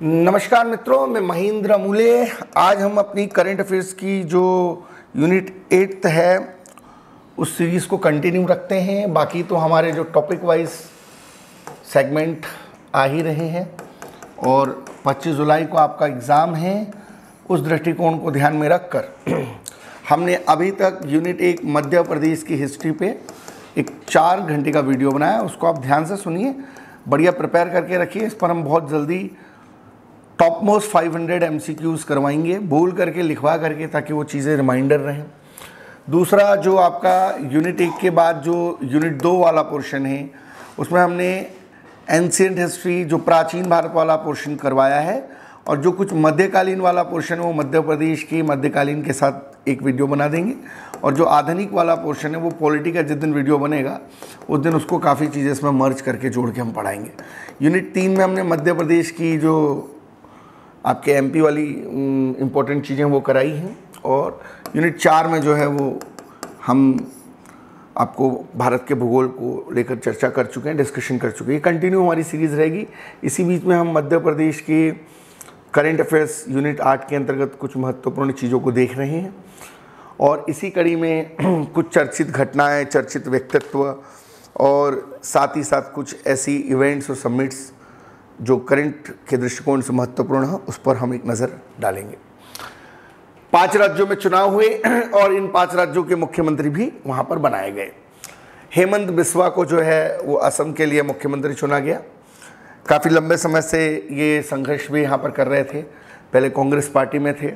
नमस्कार मित्रों, मैं महेंद्र मूले। आज हम अपनी करंट अफेयर्स की जो यूनिट 8 है उस सीरीज़ को कंटिन्यू रखते हैं। बाकी तो हमारे जो टॉपिक वाइज सेगमेंट आ ही रहे हैं और 25 जुलाई को आपका एग्ज़ाम है। उस दृष्टिकोण को ध्यान में रखकर हमने अभी तक यूनिट 1 मध्य प्रदेश की हिस्ट्री पे एक 4 घंटे का वीडियो बनाया। उसको आप ध्यान से सुनिए, बढ़िया प्रिपेयर करके रखिए। इस पर हम बहुत जल्दी टॉप मोस्ट 500 MCQs करवाएंगे, बोल करके लिखवा करके, ताकि वो चीज़ें रिमाइंडर रहें। दूसरा, जो आपका यूनिट 1 के बाद जो यूनिट 2 वाला पोर्शन है उसमें हमने एंशिएंट हिस्ट्री, जो प्राचीन भारत वाला पोर्शन करवाया है, और जो कुछ मध्यकालीन वाला पोर्शन है वो मध्य प्रदेश के मध्यकालीन के साथ एक वीडियो बना देंगे। और जो आधुनिक वाला पोर्शन है वो पॉलिटी का जिस दिन वीडियो बनेगा उस दिन उसको काफ़ी चीज़ें इसमें मर्ज करके जोड़ के हम पढ़ाएंगे। यूनिट 3 में हमने मध्य प्रदेश की जो आपके MP वाली इम्पोर्टेंट चीज़ें वो कराई हैं, और यूनिट 4 में जो है वो हम आपको भारत के भूगोल को लेकर चर्चा कर चुके हैं, डिस्कशन कर चुके हैं। ये कंटिन्यू हमारी सीरीज़ रहेगी। इसी बीच में हम मध्य प्रदेश के करंट अफेयर्स यूनिट 8 के अंतर्गत कुछ महत्वपूर्ण चीज़ों को देख रहे हैं, और इसी कड़ी में कुछ चर्चित घटनाएं, चर्चित व्यक्तित्व, और साथ ही साथ कुछ ऐसी इवेंट्स और समिट्स जो करंट के दृष्टिकोण से महत्वपूर्ण है, उस पर हम एक नज़र डालेंगे। 5 राज्यों में चुनाव हुए और इन 5 राज्यों के मुख्यमंत्री भी वहाँ पर बनाए गए। हेमंत बिस्वा को जो है वो असम के लिए मुख्यमंत्री चुना गया। काफ़ी लंबे समय से ये संघर्ष भी यहाँ पर कर रहे थे, पहले कांग्रेस पार्टी में थे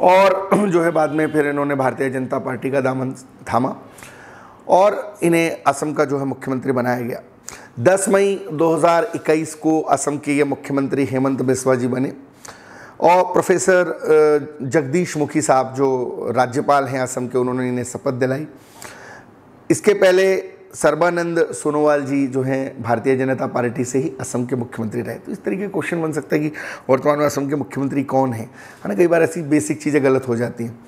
और जो है बाद में फिर इन्होंने भारतीय जनता पार्टी का दामन थामा और इन्हें असम का जो है मुख्यमंत्री बनाया गया। 10 मई 2021 को असम के ये मुख्यमंत्री हेमंत बिस्वा जी बने, और प्रोफेसर जगदीश मुखी साहब जो राज्यपाल हैं असम के, उन्होंने इन्हें शपथ दिलाई। इसके पहले सर्बानंद सोनोवाल जी जो हैं भारतीय जनता पार्टी से ही असम के मुख्यमंत्री रहे। तो इस तरीके का क्वेश्चन बन सकता है कि वर्तमान में असम के मुख्यमंत्री कौन है ना। कई बार ऐसी बेसिक चीज़ें गलत हो जाती हैं।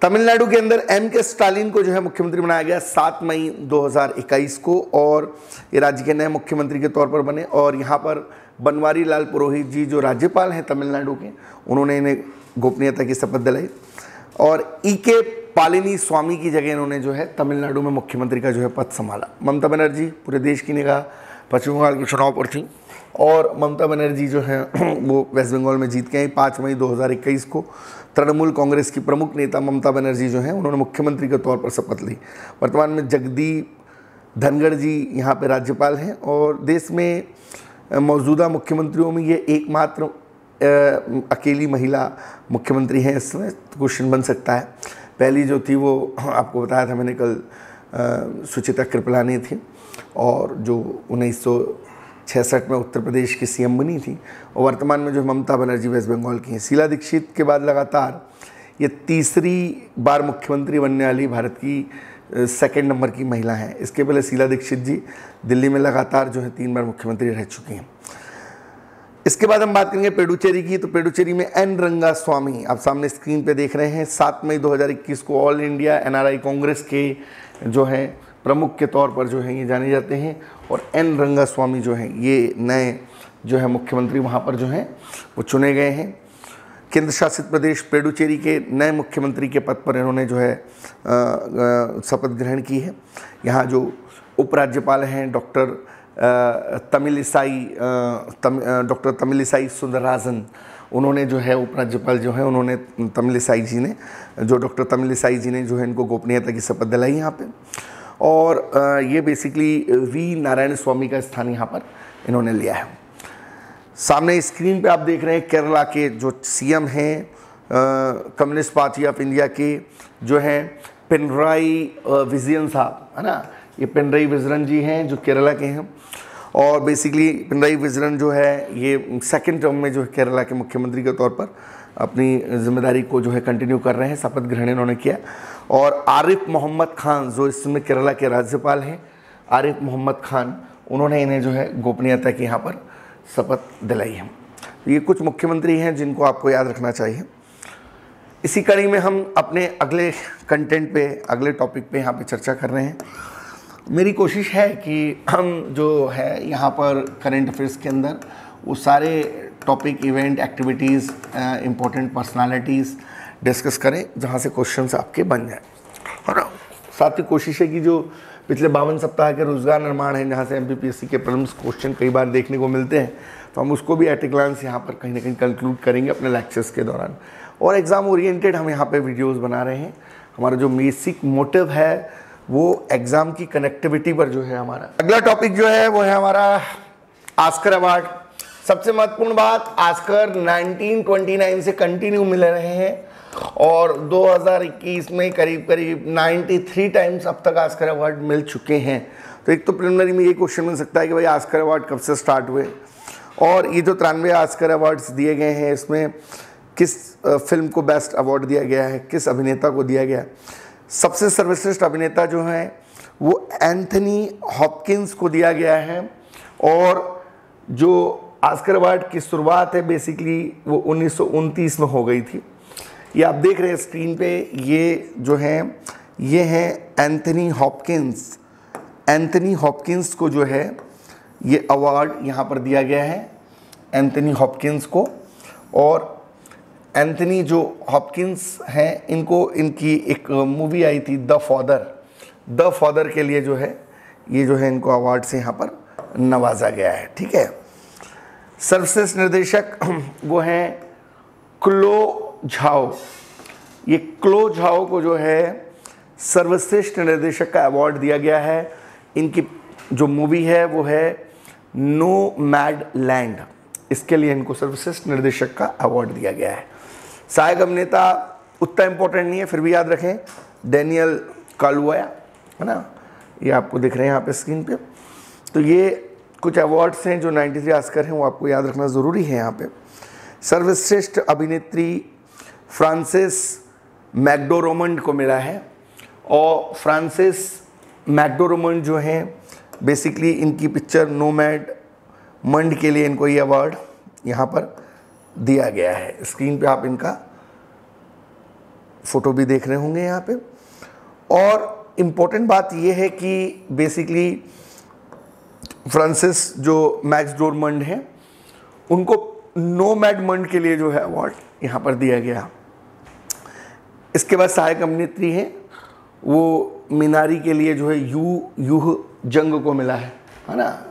तमिलनाडु के अंदर M.K. स्टालिन को जो है मुख्यमंत्री बनाया गया 7 मई 2021 को, और ये राज्य के नए मुख्यमंत्री के तौर पर बने। और यहाँ पर बनवारी लाल पुरोहित जी जो राज्यपाल हैं तमिलनाडु के, उन्होंने इन्हें गोपनीयता की शपथ दिलाई, और E.K. पालिनी स्वामी की जगह इन्होंने जो है तमिलनाडु में मुख्यमंत्री का जो है पद संभाला। ममता बनर्जी पूरे देश की निगाह पश्चिम बंगाल के चुनाव पर थी, और ममता बनर्जी जो है वो वेस्ट बंगाल में जीत के आई। 5 मई 2021 को तृणमूल कांग्रेस की प्रमुख नेता ममता बनर्जी जो हैं उन्होंने मुख्यमंत्री के तौर पर शपथ ली। वर्तमान में जगदीप धनखड़ जी यहाँ पे राज्यपाल हैं, और देश में मौजूदा मुख्यमंत्रियों में ये एकमात्र अकेली महिला मुख्यमंत्री हैं। इसमें क्वेश्चन बन सकता है। पहली जो थी वो आपको बताया था मैंने कल, सुचित्रा कृपलानी थी, और जो 1966 में उत्तर प्रदेश की CM बनी थी। और वर्तमान में जो ममता बनर्जी वेस्ट बंगाल की हैं। शीला दीक्षित के बाद लगातार ये तीसरी बार मुख्यमंत्री बनने वाली भारत की 2nd नंबर की महिला हैं। इसके पहले शीला दीक्षित जी दिल्ली में लगातार जो है 3 बार मुख्यमंत्री रह चुकी हैं। इसके बाद हम बात करेंगे पुडुचेरी की। तो पुडुचेरी में N. रंगास्वामी आप सामने स्क्रीन पे देख रहे हैं। 7 मई 2021 को ऑल इंडिया NRI कांग्रेस के जो है प्रमुख के तौर पर जो है ये जाने जाते हैं, और N. रंगास्वामी जो हैं ये नए जो है मुख्यमंत्री वहाँ पर जो हैं वो चुने गए हैं। केंद्र शासित प्रदेश पुडुचेरी के नए मुख्यमंत्री के पद पर इन्होंने जो है शपथ ग्रहण की है। यहाँ जो उपराज्यपाल हैं डॉक्टर तमिलिसाई सुंदरराजन, उन्होंने जो है उपराज्यपाल जो है उन्होंने तमिलिसाई जी ने जो है इनको गोपनीयता की शपथ दिलाई यहाँ पे। और ये बेसिकली V. नारायण स्वामी का स्थान यहाँ पर इन्होंने लिया है। सामने स्क्रीन पे आप देख रहे हैं केरला के जो CM हैं कम्युनिस्ट पार्टी ऑफ इंडिया के जो हैं पिनराई विजयन साहब, है ना। ये पिनराई विजयन जी हैं जो केरला के हैं, और बेसिकली पिनराई विजयन जो है ये 2nd टर्म में जो है केरला के मुख्यमंत्री के तौर पर अपनी जिम्मेदारी को जो है कंटिन्यू कर रहे हैं। शपथ ग्रहण इन्होंने किया। और आरिफ मोहम्मद खान जो इस समय केरला के राज्यपाल हैं, आरिफ मोहम्मद खान, उन्होंने इन्हें जो है गोपनीयता की यहाँ पर शपथ दिलाई है। ये कुछ मुख्यमंत्री हैं जिनको आपको याद रखना चाहिए। इसी कड़ी में हम अपने अगले कंटेंट पे, अगले टॉपिक पे यहाँ पे चर्चा कर रहे हैं। मेरी कोशिश है कि हम जो है यहाँ पर करंट अफेयर्स के अंदर वो सारे topic, event, activities, important personalities discuss करें जहाँ से क्वेश्चंस आपके बन जाए, है ना। साथ ही कोशिश है कि जो पिछले 52 सप्ताह के रोजगार निर्माण है, जहाँ से MPPSC के प्रॉब्लम्स क्वेश्चन कई बार देखने को मिलते हैं, तो हम उसको भी एट ए ग्लांस यहाँ पर कहीं ना कहीं कंक्लूड करेंगे अपने लेक्चर्स के दौरान। और एग्ज़ाम ओरिएंटेड हम यहाँ पे वीडियोस बना रहे हैं। हमारा जो बेसिक मोटिव है वो एग्ज़ाम की कनेक्टिविटी पर जो है हमारा। अगला टॉपिक जो है वो है हमारा ऑस्कर अवार्ड। सबसे महत्वपूर्ण बात, ऑस्कर 1929 से कंटिन्यू मिल रहे हैं और 2021 में करीब करीब 93 टाइम्स अब तक ऑस्कर अवार्ड मिल चुके हैं। तो एक तो प्रिलिमिनरी में ये क्वेश्चन मिल सकता है कि भाई ऑस्कर अवार्ड कब से स्टार्ट हुए, और ये जो 93 ऑस्कर अवार्ड्स दिए गए हैं इसमें किस फिल्म को बेस्ट अवार्ड दिया गया है, किस अभिनेता को दिया गया। सबसे सर्वश्रेष्ठ अभिनेता जो हैं वो एंथनी हॉपकिंस को दिया गया है, और जो ऑस्कर अवार्ड की शुरुआत है बेसिकली वो 1929 में हो गई थी। ये आप देख रहे हैं स्क्रीन पे, ये जो हैं ये हैं एंथनी हॉपकिंस। एंथनी हॉपकिंस को जो है ये अवार्ड यहाँ पर दिया गया है, एंथनी हॉपकिंस को। और एंथनी जो हॉपकिंस हैं, इनको इनकी एक मूवी आई थी द फादर के लिए जो है ये जो है इनको अवार्ड से यहाँ पर नवाजा गया है, ठीक है। सर्वश्रेष्ठ निर्देशक वो हैं क्लो झाओ। ये क्लो झाओ को जो है सर्वश्रेष्ठ निर्देशक का अवार्ड दिया गया है। इनकी जो मूवी है वो है नोमैडलैंड, इसके लिए इनको सर्वश्रेष्ठ निर्देशक का अवार्ड दिया गया है। सहायक अभिनेता उतना इम्पोर्टेंट नहीं है, फिर भी याद रखें, डैनियल कालुया, है ना, ये आपको दिख रहे हैं यहाँ पे स्क्रीन पे। तो ये कुछ अवार्ड्स हैं जो 93 ऑस्कर हैं, वो आपको याद रखना ज़रूरी है यहाँ पे। सर्वश्रेष्ठ अभिनेत्री फ्रांसिस मैकडोरमंड को मिला है, और फ्रांसिस मैकडोरमंड जो हैं बेसिकली इनकी पिक्चर नोमैडलैंड के लिए इनको ये अवार्ड यहाँ पर दिया गया है। स्क्रीन पे आप इनका फ़ोटो भी देख रहे होंगे यहाँ पे। और इम्पोर्टेंट बात ये है कि बेसिकली फ्रांसिस जो मैकडोरमंड हैं उनको नोमैडलैंड के लिए जो है अवार्ड यहाँ पर दिया गया। इसके बाद सहायक अभिनेत्री हैं वो मीनारी के लिए जो है यूह जंग को मिला है ना।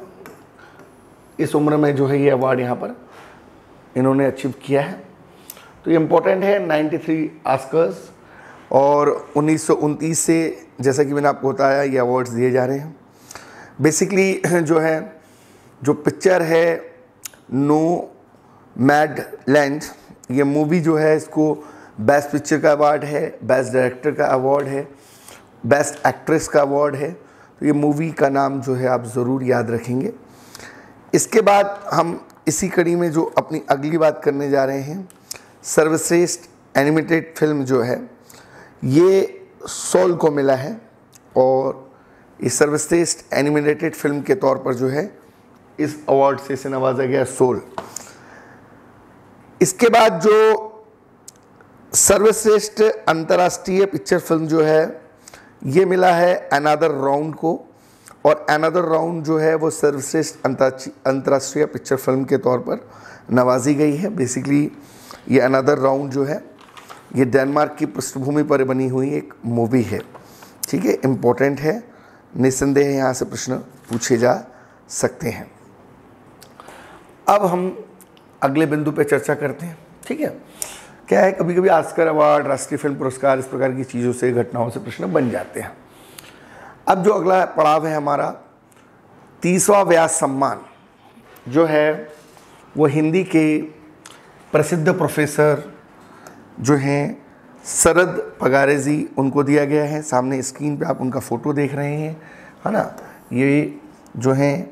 इस उम्र में जो है ये अवार्ड यहाँ पर इन्होंने अचीव किया है। तो ये इम्पोर्टेंट है, 93 ऑस्कर्स, और 1929 से जैसा कि मैंने आपको बताया ये अवार्ड्स दिए जा रहे हैं। बेसिकली जो है जो पिक्चर है नोमैडलैंड, ये मूवी जो है इसको बेस्ट पिक्चर का अवार्ड है, बेस्ट डायरेक्टर का अवार्ड है, बेस्ट एक्ट्रेस का अवार्ड है। तो ये मूवी का नाम जो है आप ज़रूर याद रखेंगे। इसके बाद हम इसी कड़ी में जो अपनी अगली बात करने जा रहे हैं, सर्वश्रेष्ठ एनिमेटेड फिल्म जो है ये सोल को मिला है, और इस सर्वश्रेष्ठ एनिमेटेड फिल्म के तौर पर जो है इस अवार्ड से इसे नवाजा गया सोल। इसके बाद जो सर्वश्रेष्ठ अंतर्राष्ट्रीय पिक्चर फिल्म जो है ये मिला है अनदर राउंड को, और अनदर राउंड जो है वो सर्वश्रेष्ठ अंतर्राष्ट्रीय पिक्चर फिल्म के तौर पर नवाजी गई है। बेसिकली ये अनदर राउंड जो है ये डेनमार्क की पृष्ठभूमि पर बनी हुई एक मूवी है, ठीक है। इम्पोर्टेंट है, निस्संदेह यहाँ से प्रश्न पूछे जा सकते हैं। अब हम अगले बिंदु पे चर्चा करते हैं, ठीक है। क्या है, कभी कभी ऑस्कर अवार्ड, राष्ट्रीय फिल्म पुरस्कार, इस प्रकार की चीज़ों से, घटनाओं से प्रश्न बन जाते हैं। अब जो अगला पड़ाव है हमारा 30वां व्यास सम्मान जो है वो हिंदी के प्रसिद्ध प्रोफेसर जो हैं शरद पगारे जी, उनको दिया गया है। सामने स्क्रीन पे आप उनका फ़ोटो देख रहे हैं, है ना। ये जो हैं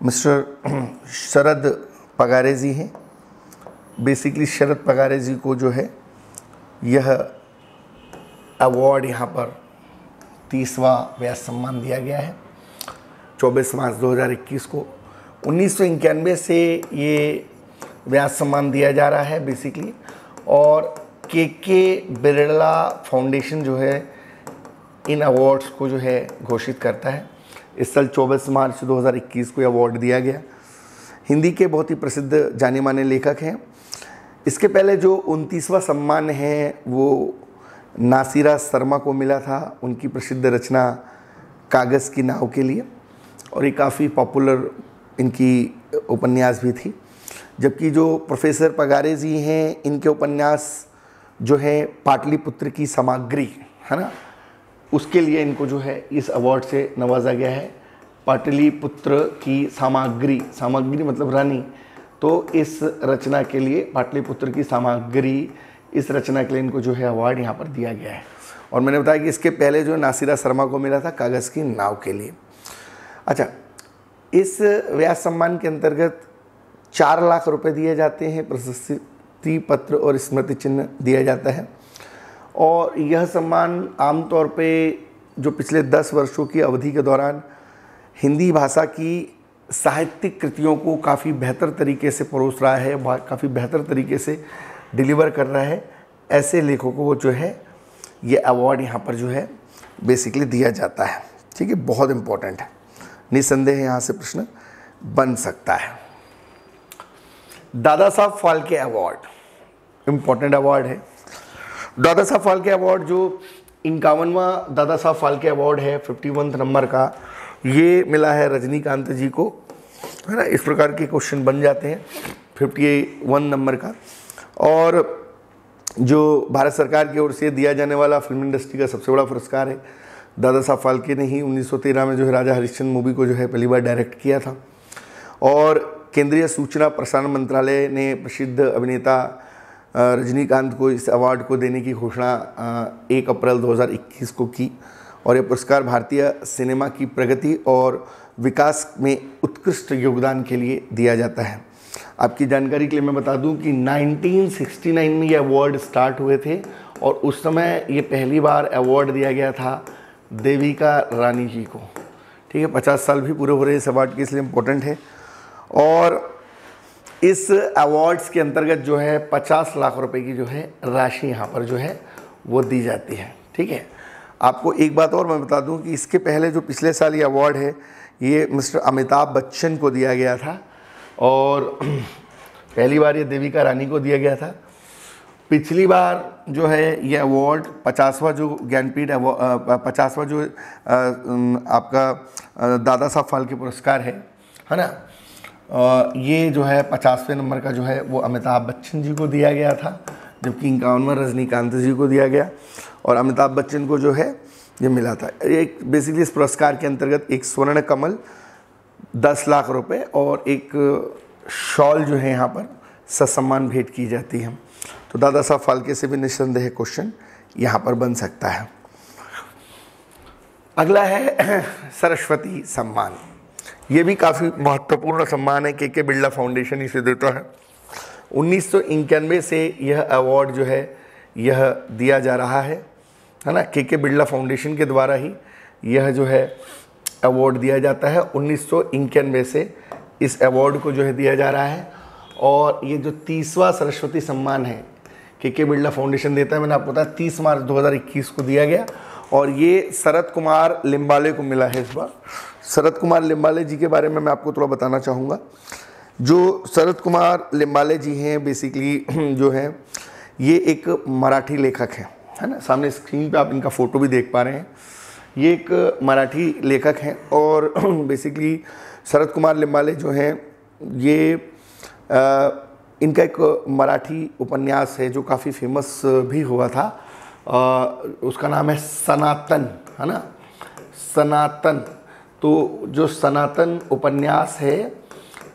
मिस्टर शरद पगारे जी हैं। बेसिकली शरद पगारे जी को जो है यह अवार्ड यहाँ पर 30वां व्यास सम्मान दिया गया है 24 मार्च 2021 को। 1991 से ये व्यास सम्मान दिया जा रहा है बेसिकली, और के बिरला फाउंडेशन जो है इन अवार्ड्स को जो है घोषित करता है। इस साल 24 मार्च 2021 को अवार्ड दिया गया। हिंदी के बहुत ही प्रसिद्ध जाने माने लेखक हैं। इसके पहले जो 29वां सम्मान है वो नासिरा शर्मा को मिला था, उनकी प्रसिद्ध रचना कागज़ की नाव के लिए, और ये काफ़ी पॉपुलर इनकी उपन्यास भी थी। जबकि जो प्रोफेसर पगारे जी हैं, इनके उपन्यास जो है पाटलिपुत्र की सामग्री है ना, उसके लिए इनको जो है इस अवार्ड से नवाजा गया है। पाटलिपुत्र की सामग्री, सामग्री मतलब रानी, तो इस रचना के लिए पाटलिपुत्र की सामग्री, इस रचना के लिए इनको जो है अवार्ड यहाँ पर दिया गया है। और मैंने बताया कि इसके पहले जो नासिरा शर्मा को मिला था कागज़ की नाव के लिए। अच्छा, इस व्यास सम्मान के अंतर्गत 4 लाख रुपए दिए जाते हैं, प्रशस्ति पत्र और स्मृति चिन्ह दिया जाता है। और यह सम्मान आमतौर पे जो पिछले 10 वर्षों की अवधि के दौरान हिंदी भाषा की साहित्यिक कृतियों को काफ़ी बेहतर तरीके से परोस रहा है, काफ़ी बेहतर तरीके से डिलीवर कर रहा है, ऐसे लेखकों को जो है ये अवार्ड यहाँ पर जो है बेसिकली दिया जाता है। ठीक है, बहुत इम्पोर्टेंट है, निस्संदेह यहाँ से प्रश्न बन सकता है। Dada Saheb Phalke award important award है। दादा साहब फाल्के अवार्ड जो 51वां दादा साहब फाल्के अवार्ड है, 51 नंबर का, ये मिला है रजनीकांत जी को, है ना। इस प्रकार के क्वेश्चन बन जाते हैं 51 नंबर का। और जो भारत सरकार की ओर से दिया जाने वाला फिल्म इंडस्ट्री का सबसे बड़ा पुरस्कार है। दादा साहब फाल्के ने ही 1913 में जो है राजा हरिश्चंद्र मूवी को जो है पहली बार डायरेक्ट किया था। और केंद्रीय सूचना प्रसारण मंत्रालय ने प्रसिद्ध अभिनेता रजनीकांत को इस अवार्ड को देने की घोषणा 1 अप्रैल 2021 को की। और यह पुरस्कार भारतीय सिनेमा की प्रगति और विकास में उत्कृष्ट योगदान के लिए दिया जाता है। आपकी जानकारी के लिए मैं बता दूं कि 1969 में ये अवार्ड स्टार्ट हुए थे और उस समय ये पहली बार अवार्ड दिया गया था देविका रानी जी को। ठीक है, 50 साल भी पूरे हो रहे इस अवार्ड के, इसलिए इम्पोर्टेंट है। और इस अवार्ड्स के अंतर्गत जो है 50 लाख रुपए की जो है राशि यहाँ पर जो है वो दी जाती है। ठीक है, आपको एक बात और मैं बता दूं कि इसके पहले जो पिछले साल ये अवार्ड है ये मिस्टर अमिताभ बच्चन को दिया गया था और पहली बार ये देविका रानी को दिया गया था। पिछली बार जो है ये अवार्ड 50वां जो ज्ञानपीठ 50वां जो आपका दादा साहब फाल्के पुरस्कार है ना, ये जो है 50वें नंबर का जो है वो अमिताभ बच्चन जी को दिया गया था, जबकि 51वां रजनीकांत जी को दिया गया। और अमिताभ बच्चन को जो है ये मिला था। एक बेसिकली इस पुरस्कार के अंतर्गत एक स्वर्ण कमल 10 लाख रुपए और एक शॉल जो है यहाँ पर ससम्मान भेंट की जाती है। तो दादा साहब फाल्के से भी निस्संदेह क्वेश्चन यहाँ पर बन सकता है। अगला है सरस्वती सम्मान। ये भी काफ़ी महत्वपूर्ण सम्मान है, के बिरला फाउंडेशन इसे देता है। 1991 से यह अवार्ड जो है यह दिया जा रहा है ना। के बिरला फाउंडेशन के द्वारा ही यह जो है अवार्ड दिया जाता है। 1991 से इस अवार्ड को जो है दिया जा रहा है। और ये जो 30वां सरस्वती सम्मान है के बिरला फाउंडेशन देता है, मैंने आपको बताया 30 मार्च 2021 को दिया गया। और ये शरद कुमार लिम्बाले को मिला है इस बार। शरद कुमार लिम्बाले जी के बारे में मैं आपको थोड़ा बताना चाहूँगा। जो शरद कुमार लिम्बाले जी हैं बेसिकली जो है ये एक मराठी लेखक है ना। सामने स्क्रीन पे आप इनका फ़ोटो भी देख पा रहे हैं। ये एक मराठी लेखक हैं और बेसिकली शरद कुमार लिम्बाले जो हैं ये इनका एक मराठी उपन्यास है जो काफ़ी फेमस भी हुआ था। उसका नाम है सनातन, है ना, सनातन। तो जो सनातन उपन्यास है,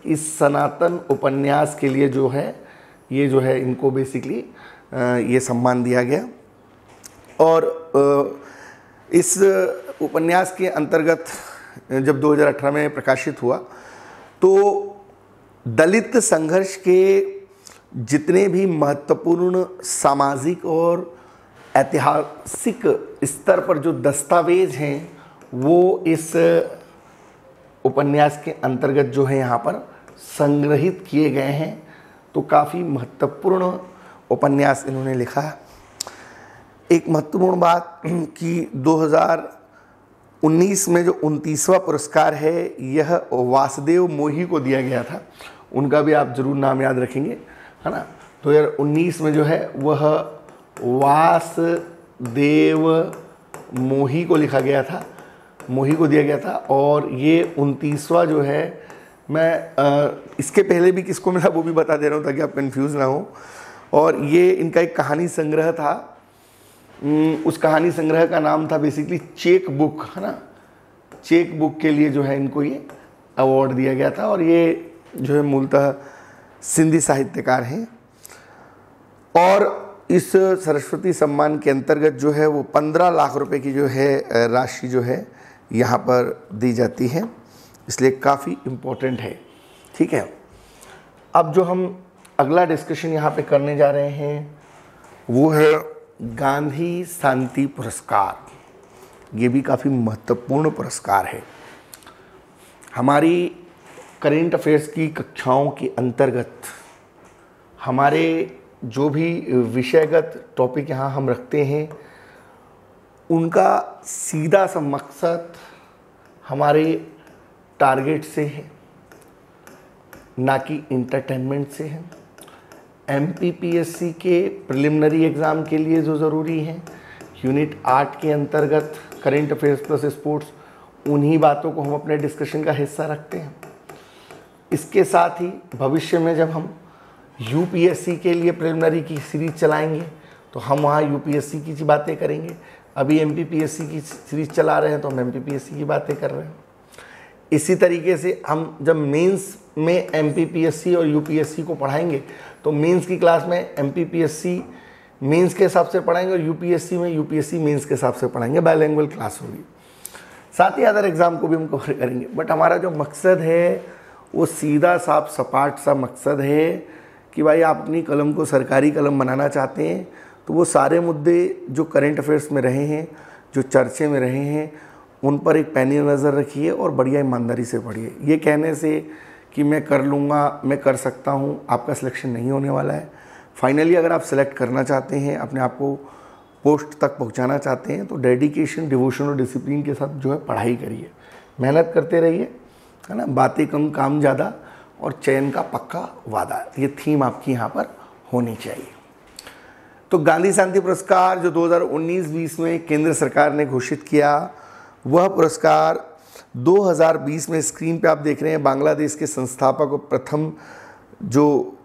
इस सनातन उपन्यास के लिए जो है ये जो है इनको बेसिकली ये सम्मान दिया गया। और इस उपन्यास के अंतर्गत जब 2018 में प्रकाशित हुआ तो दलित संघर्ष के जितने भी महत्वपूर्ण सामाजिक और ऐतिहासिक स्तर पर जो दस्तावेज हैं वो इस उपन्यास के अंतर्गत जो है यहाँ पर संग्रहित किए गए हैं। तो काफ़ी महत्वपूर्ण उपन्यास इन्होंने लिखा है। एक महत्वपूर्ण बात कि 2019 में जो 29वां पुरस्कार है यह वासुदेव मोही को दिया गया था। उनका भी आप ज़रूर नाम याद रखेंगे, है ना। 2019 में जो है वह वासुदेव मोही को लिखा गया था, मोही को दिया गया था। और ये 29वां जो है, मैं इसके पहले भी किसको मिला वो भी बता दे रहा हूँ ताकि आप कंफ्यूज ना हो। और ये इनका एक कहानी संग्रह था, उस कहानी संग्रह का नाम था बेसिकली चेक बुक, है ना। चेक बुक के लिए जो है इनको ये अवार्ड दिया गया था। और ये जो है मूलतः सिंधी साहित्यकार हैं। और इस सरस्वती सम्मान के अंतर्गत जो है वो 15 लाख रुपए की जो है राशि जो है यहाँ पर दी जाती है, इसलिए काफ़ी इम्पोर्टेंट है, ठीक है। अब जो हम अगला डिस्कशन यहाँ पे करने जा रहे हैं वो है गांधी शांति पुरस्कार। ये भी काफ़ी महत्वपूर्ण पुरस्कार है। हमारी करेंट अफेयर्स की कक्षाओं के अंतर्गत हमारे जो भी विषयगत टॉपिक यहाँ हम रखते हैं उनका सीधा सा मकसद हमारे टारगेट से है, ना कि इंटरटेनमेंट से है। MPPSC के प्रिलिमिनरी एग्ज़ाम के लिए जो ज़रूरी है, यूनिट 8 के अंतर्गत करेंट अफेयर्स प्लस स्पोर्ट्स, उन्हीं बातों को हम अपने डिस्कशन का हिस्सा रखते हैं। इसके साथ ही भविष्य में जब हम UPSC के लिए प्रिलिमिनरी की सीरीज चलाएंगे तो हम वहाँ UPSC की बातें करेंगे। अभी MPPSC की सीरीज चला रहे हैं तो हम MPPSC की बातें कर रहे हैं। इसी तरीके से हम जब मेंस में MPPSC और UPSC को पढ़ाएंगे तो मेंस की क्लास में MPPSC मेंस के हिसाब से पढ़ाएंगे और UPSC में UPSC मेंस के हिसाब से पढ़ाएंगे, बायलैंग्वेज क्लास होगी। साथ ही अदर एग्ज़ाम को भी हम कवर करेंगे। बट हमारा जो मकसद है वो सीधा साफ सपाट सा मकसद है कि भाई आप अपनी कलम को सरकारी कलम बनाना चाहते हैं तो वो सारे मुद्दे जो करेंट अफेयर्स में रहे हैं, जो चर्चे में रहे हैं, उन पर एक पैनी नज़र रखिए और बढ़िया ईमानदारी से पढ़िए। ये कहने से कि मैं कर लूँगा, मैं कर सकता हूँ, आपका सिलेक्शन नहीं होने वाला है। फाइनली अगर आप सेलेक्ट करना चाहते हैं, अपने आप को पोस्ट तक पहुँचाना चाहते हैं तो डेडिकेशन, डिवोशन और डिसिप्लिन के साथ जो है पढ़ाई करिए, मेहनत करते रहिए, है ना। बातें कम काम ज़्यादा और चयन का पक्का वादा, ये थीम आपकी यहाँ पर होनी चाहिए। तो गांधी शांति पुरस्कार जो 2019-20 में केंद्र सरकार ने घोषित किया, वह पुरस्कार 2020 में स्क्रीन पे आप देख रहे हैं बांग्लादेश के संस्थापक और प्रथम जो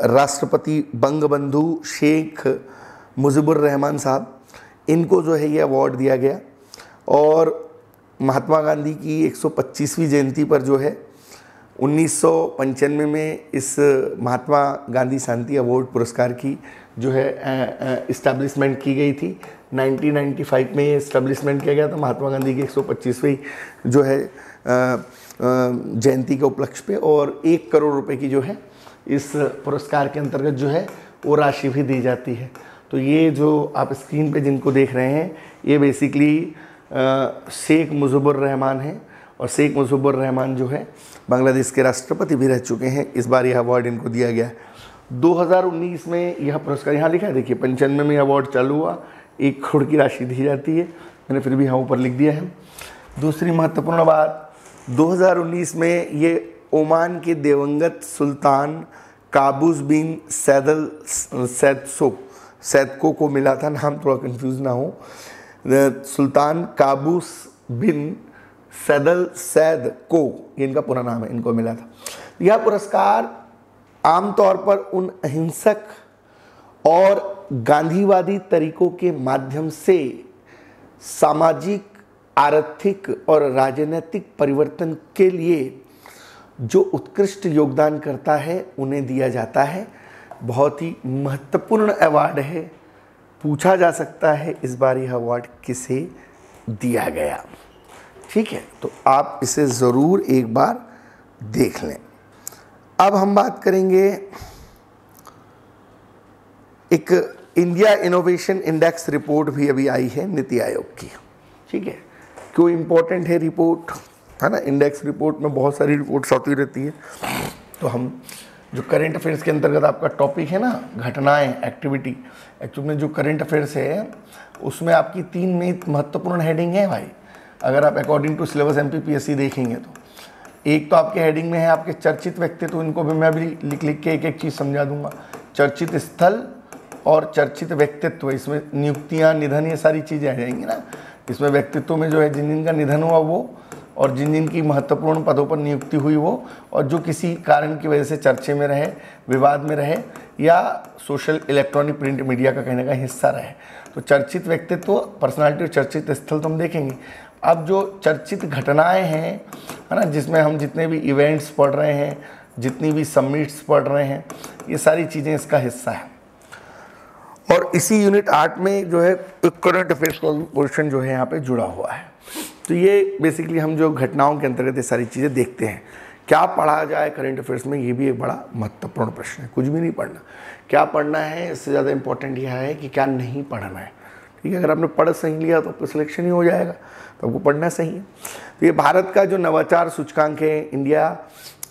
राष्ट्रपति बंगबंधु शेख मुजीबुर रहमान साहब, इनको जो है ये अवार्ड दिया गया। और महात्मा गांधी की 125वीं जयंती पर जो है 1995 में इस महात्मा गांधी शांति अवार्ड पुरस्कार की जो है इस्टेब्लिशमेंट की गई थी। 1995 में ये इस्टेब्लिशमेंट किया गया था महात्मा गांधी की 125वीं जो है जयंती के उपलक्ष्य पे। और 1 करोड़ रुपए की जो है इस पुरस्कार के अंतर्गत जो है वो राशि भी दी जाती है। तो ये जो आप स्क्रीन पे जिनको देख रहे हैं ये बेसिकली शेख मुजीबुर रहमान हैं। और शेख मुजीबुर रहमान जो है बांग्लादेश के राष्ट्रपति भी रह चुके हैं। इस बार यह अवार्ड इनको दिया गया। 2019 में यह पुरस्कार यहाँ लिखा है, देखिए 95 में अवार्ड चालू हुआ, 1 करोड़ की राशि दी जाती है। मैंने फिर भी यहाँ ऊपर लिख दिया है। दूसरी महत्वपूर्ण बात, 2019 में ये ओमान के दिवंगत सुल्तान काबूस बिन सैदको को मिला था। नाम थोड़ा कंफ्यूज ना हो, सुल्तान काबूस बिन सैद को, ये इनका पूरा नाम है, इनको मिला था। यह पुरस्कार आमतौर पर उन अहिंसक और गांधीवादी तरीकों के माध्यम से सामाजिक, आर्थिक और राजनीतिक परिवर्तन के लिए जो उत्कृष्ट योगदान करता है उन्हें दिया जाता है। बहुत ही महत्वपूर्ण अवार्ड है। पूछा जा सकता है इस बार यह अवार्ड किसे दिया गया, ठीक है। तो आप इसे ज़रूर एक बार देख लें। अब हम बात करेंगे एक इंडिया इनोवेशन इंडेक्स रिपोर्ट भी अभी आई है नीति आयोग की, ठीक है। क्यों इम्पोर्टेंट है रिपोर्ट, है ना। इंडेक्स रिपोर्ट में बहुत सारी रिपोर्ट्स आती रहती है। तो हम जो करेंट अफेयर्स के अंतर्गत आपका टॉपिक है ना, घटनाएं, एक्टिविटी, एक्चुअली में जो करेंट अफेयर्स है उसमें आपकी 3 महत्वपूर्ण हेडिंग है भाई। अगर आप अकॉर्डिंग टू सिलेबस MPPSC देखेंगे तो एक तो आपके हेडिंग में है आपके चर्चित व्यक्तित्व, तो इनको भी मैं अभी लिख लिख के एक एक चीज़ समझा दूंगा। चर्चित स्थल और चर्चित व्यक्तित्व, इसमें नियुक्तियां, निधन, ये सारी चीज़ें आ जाएंगी ना। इसमें व्यक्तित्व में जो है जिन जिन का निधन हुआ वो, और जिन जिन की महत्वपूर्ण पदों पर नियुक्ति हुई वो, और जो किसी कारण की वजह से चर्चे में रहे, विवाद में रहे, या सोशल इलेक्ट्रॉनिक प्रिंट मीडिया का कहने का हिस्सा रहे। तो चर्चित व्यक्तित्व, पर्सनालिटी और चर्चित स्थल तो हम देखेंगे। अब जो चर्चित घटनाएं हैं, है ना, जिसमें हम जितने भी इवेंट्स पढ़ रहे हैं, जितनी भी समिट्स पढ़ रहे हैं, ये सारी चीज़ें इसका हिस्सा है। और इसी यूनिट 8 में जो है एक करंट अफेयर्स का पोर्शन जो है यहाँ पे जुड़ा हुआ है। तो ये बेसिकली हम जो घटनाओं के अंतर्गत ये सारी चीज़ें देखते हैं। क्या पढ़ा जाए करंट अफेयर्स में, ये भी एक बड़ा महत्वपूर्ण प्रश्न है। कुछ भी नहीं पढ़ना, क्या पढ़ना है इससे ज़्यादा इंपॉर्टेंट यह है कि क्या नहीं पढ़ना है। ठीक है, अगर आपने पढ़ सही लिया तो आपको सिलेक्शन ही हो जाएगा, तो आपको पढ़ना सही है। तो ये भारत का जो नवाचार सूचकांक है, इंडिया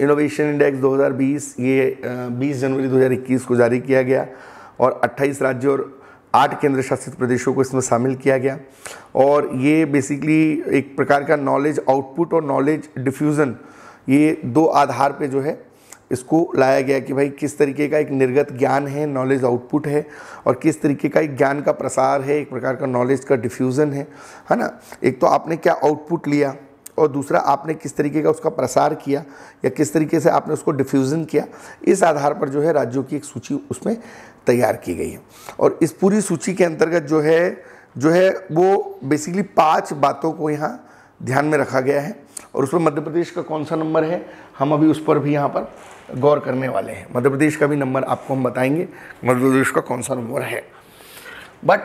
इनोवेशन इंडेक्स 2020, ये 20 जनवरी 2021 को जारी किया गया और 28 राज्यों और 8 केंद्र शासित प्रदेशों को इसमें शामिल किया गया। और ये बेसिकली एक प्रकार का नॉलेज आउटपुट और नॉलेज डिफ्यूज़न, ये दो आधार पे जो है इसको लाया गया कि भाई किस तरीके का एक निर्गत ज्ञान है, नॉलेज आउटपुट है, और किस तरीके का एक ज्ञान का प्रसार है, एक प्रकार का नॉलेज का डिफ्यूज़न है ना। एक तो आपने क्या आउटपुट लिया और दूसरा आपने किस तरीके का उसका प्रसार किया या किस तरीके से आपने उसको डिफ्यूज़न किया। इस आधार पर जो है राज्यों की एक सूची उसमें तैयार की गई है। और इस पूरी सूची के अंतर्गत जो है वो बेसिकली 5 बातों को यहाँ ध्यान में रखा गया है। और उसमें मध्य प्रदेश का कौन सा नंबर है, हम अभी उस पर भी यहाँ पर गौर करने वाले हैं। मध्य प्रदेश का भी नंबर आपको हम बताएंगे, मध्य प्रदेश का कौन सा नंबर है। बट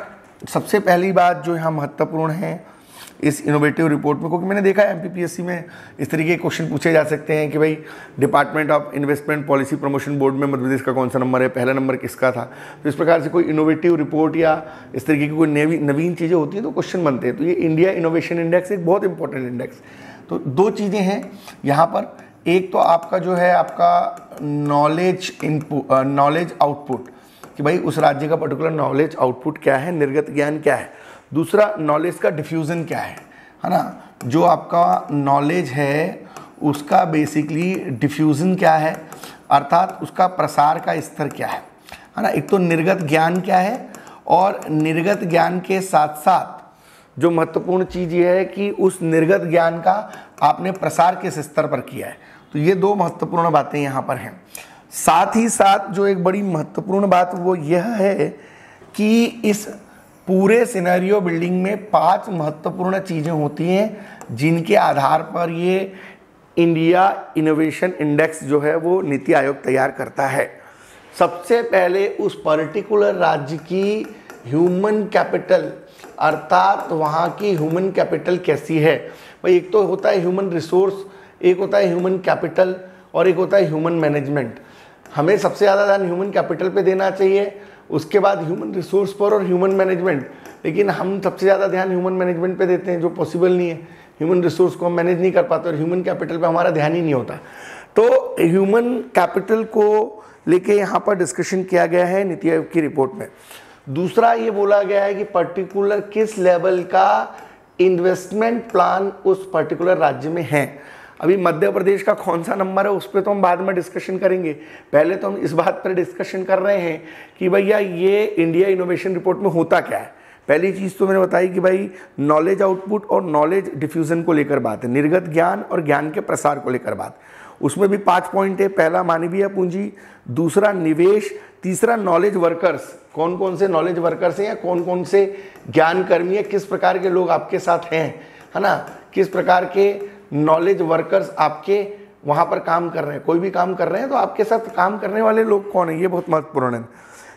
सबसे पहली बात जो यहाँ महत्वपूर्ण है इस इनोवेटिव रिपोर्ट में, क्योंकि मैंने देखा है एमपीपीएससी में इस तरीके के क्वेश्चन पूछे जा सकते हैं कि भाई department of investment policy promotion board में मध्य प्रदेश का कौन सा नंबर है, पहला नंबर किसका था। तो इस प्रकार से कोई इनोवेटिव रिपोर्ट या इस तरीके की कोई नवीन चीज़ें होती हैं तो क्वेश्चन बनते हैं। तो ये इंडिया इनोवेशन इंडेक्स एक बहुत इंपॉर्टेंट इंडेक्स। तो 2 चीज़ें हैं यहाँ पर, एक तो आपका जो है आपका नॉलेज आउटपुट, कि भाई उस राज्य का पर्टिकुलर नॉलेज आउटपुट क्या है, निर्गत ज्ञान क्या है। दूसरा नॉलेज का डिफ्यूज़न क्या है ना, जो आपका नॉलेज है उसका बेसिकली डिफ्यूज़न क्या है, अर्थात उसका प्रसार का स्तर क्या है ना। एक तो निर्गत ज्ञान क्या है, और निर्गत ज्ञान के साथ साथ जो महत्वपूर्ण चीज़ ये है कि उस निर्गत ज्ञान का आपने प्रसार किस स्तर पर किया है। तो ये 2 महत्वपूर्ण बातें यहाँ पर हैं। साथ ही साथ जो एक बड़ी महत्वपूर्ण बात वो यह है कि इस पूरे सिनेरियो बिल्डिंग में 5 महत्वपूर्ण चीज़ें होती हैं जिनके आधार पर ये इंडिया इनोवेशन इंडेक्स जो है वो नीति आयोग तैयार करता है। सबसे पहले उस पर्टिकुलर राज्य की ह्यूमन कैपिटल, अर्थात वहाँ की ह्यूमन कैपिटल कैसी है। भाई एक तो होता है ह्यूमन रिसोर्स, एक होता है ह्यूमन कैपिटल, और एक होता है ह्यूमन मैनेजमेंट। हमें सबसे ज़्यादा ध्यान ह्यूमन कैपिटल पे देना चाहिए, उसके बाद ह्यूमन रिसोर्स पर और ह्यूमन मैनेजमेंट। लेकिन हम सबसे ज़्यादा ध्यान ह्यूमन मैनेजमेंट पे देते हैं, जो पॉसिबल नहीं है। ह्यूमन रिसोर्स को हम मैनेज नहीं कर पाते और ह्यूमन कैपिटल पे हमारा ध्यान ही नहीं होता। तो ह्यूमन कैपिटल को लेके यहाँ पर डिस्कशन किया गया है नीति आयोग की रिपोर्ट में। दूसरा ये बोला गया है कि पर्टिकुलर किस लेवल का इन्वेस्टमेंट प्लान उस पर्टिकुलर राज्य में है। अभी मध्य प्रदेश का कौन सा नंबर है उस पर तो हम बाद में डिस्कशन करेंगे। पहले तो हम इस बात पर डिस्कशन कर रहे हैं कि भैया ये इंडिया इनोवेशन रिपोर्ट में होता क्या है। पहली चीज़ तो मैंने बताई कि भाई नॉलेज आउटपुट और नॉलेज डिफ्यूज़न को लेकर बात है, निर्गत ज्ञान और ज्ञान के प्रसार को लेकर बात। उसमें भी 5 पॉइंट है। पहला मानवीय पूंजी, दूसरा निवेश, तीसरा नॉलेज वर्कर्स, कौन कौन से नॉलेज वर्कर्स हैं या कौन कौन से ज्ञान कर्मी है, किस प्रकार के लोग आपके साथ हैं, है ना, किस प्रकार के नॉलेज वर्कर्स आपके वहाँ पर काम कर रहे हैं। कोई भी काम कर रहे हैं तो आपके साथ काम करने वाले लोग कौन है, ये बहुत महत्वपूर्ण है।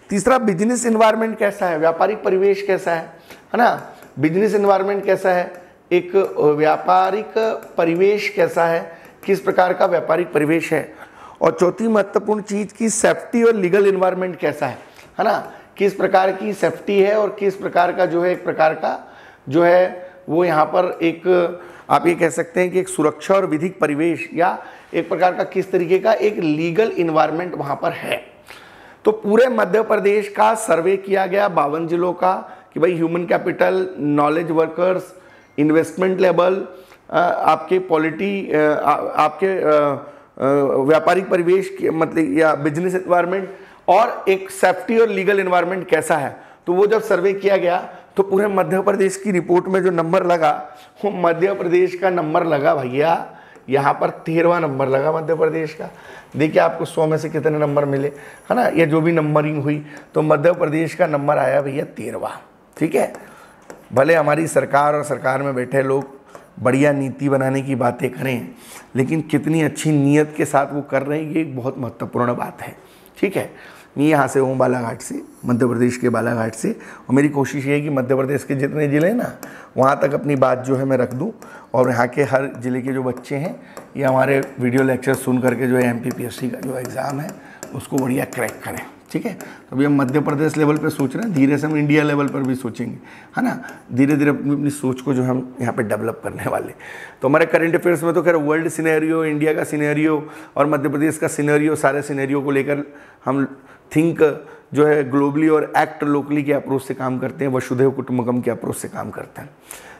तीसरा बिजनेस एनवायरनमेंट कैसा है, व्यापारिक परिवेश कैसा है ना, बिजनेस एनवायरनमेंट कैसा है, एक व्यापारिक परिवेश कैसा है, किस प्रकार का व्यापारिक परिवेश है। और चौथी महत्वपूर्ण चीज़ की सेफ्टी और लीगल एनवायरनमेंट कैसा है ना, किस प्रकार की सेफ्टी है और किस प्रकार का जो है एक प्रकार का जो है वो यहाँ पर एक आप ये कह सकते हैं कि एक सुरक्षा और विधिक परिवेश या एक प्रकार का किस तरीके का एक लीगल इन्वायरमेंट वहाँ पर है। तो पूरे मध्य प्रदेश का सर्वे किया गया 52 जिलों का कि भाई human capital, knowledge workers, investment level, आपके आपके व्यापारिक परिवेश के मतलब या बिजनेस एनवायरनमेंट और एक सेफ्टी और लीगल एनवायरनमेंट कैसा है। तो वो जब सर्वे किया गया तो पूरे मध्य प्रदेश की रिपोर्ट में जो नंबर लगा वो मध्य प्रदेश का नंबर लगा भैया, यहाँ पर 13वां नंबर लगा मध्य प्रदेश का। देखिए आपको 100 में से कितने नंबर मिले, है ना, या जो भी नंबरिंग हुई तो मध्य प्रदेश का नंबर आया भैया 13वां। ठीक है, भले हमारी सरकार और सरकार में बैठे लोग बढ़िया नीति बनाने की बातें करें, लेकिन कितनी अच्छी नीयत के साथ वो कर रहे हैं ये एक बहुत महत्वपूर्ण बात है। ठीक है, मैं यहाँ से हूँ बालाघाट से, मध्य प्रदेश के बालाघाट से, और मेरी कोशिश ये है कि मध्य प्रदेश के जितने ज़िले हैं ना वहाँ तक अपनी बात जो है मैं रख दूँ, और यहाँ के हर ज़िले के जो बच्चे हैं ये हमारे वीडियो लेक्चर सुन करके जो है MPPSC का जो एग्ज़ाम है उसको बढ़िया क्रैक करें। ठीक है, तो अभी हम मध्य प्रदेश लेवल पे सोच रहे हैं, धीरे से हम इंडिया लेवल पर भी सोचेंगे, है ना, धीरे धीरे अपनी सोच को जो हम यहाँ पे डेवलप करने वाले। तो हमारे करंट अफेयर्स में तो खैर वर्ल्ड सिनेरियो, इंडिया का सिनेरियो और मध्य प्रदेश का सिनेरियो, सारे सिनेरियो को लेकर हम थिंक जो है ग्लोबली और एक्ट लोकली के अप्रोच से काम करते हैं, वसुधैव कुटुंबकम के अप्रोच से काम करते हैं।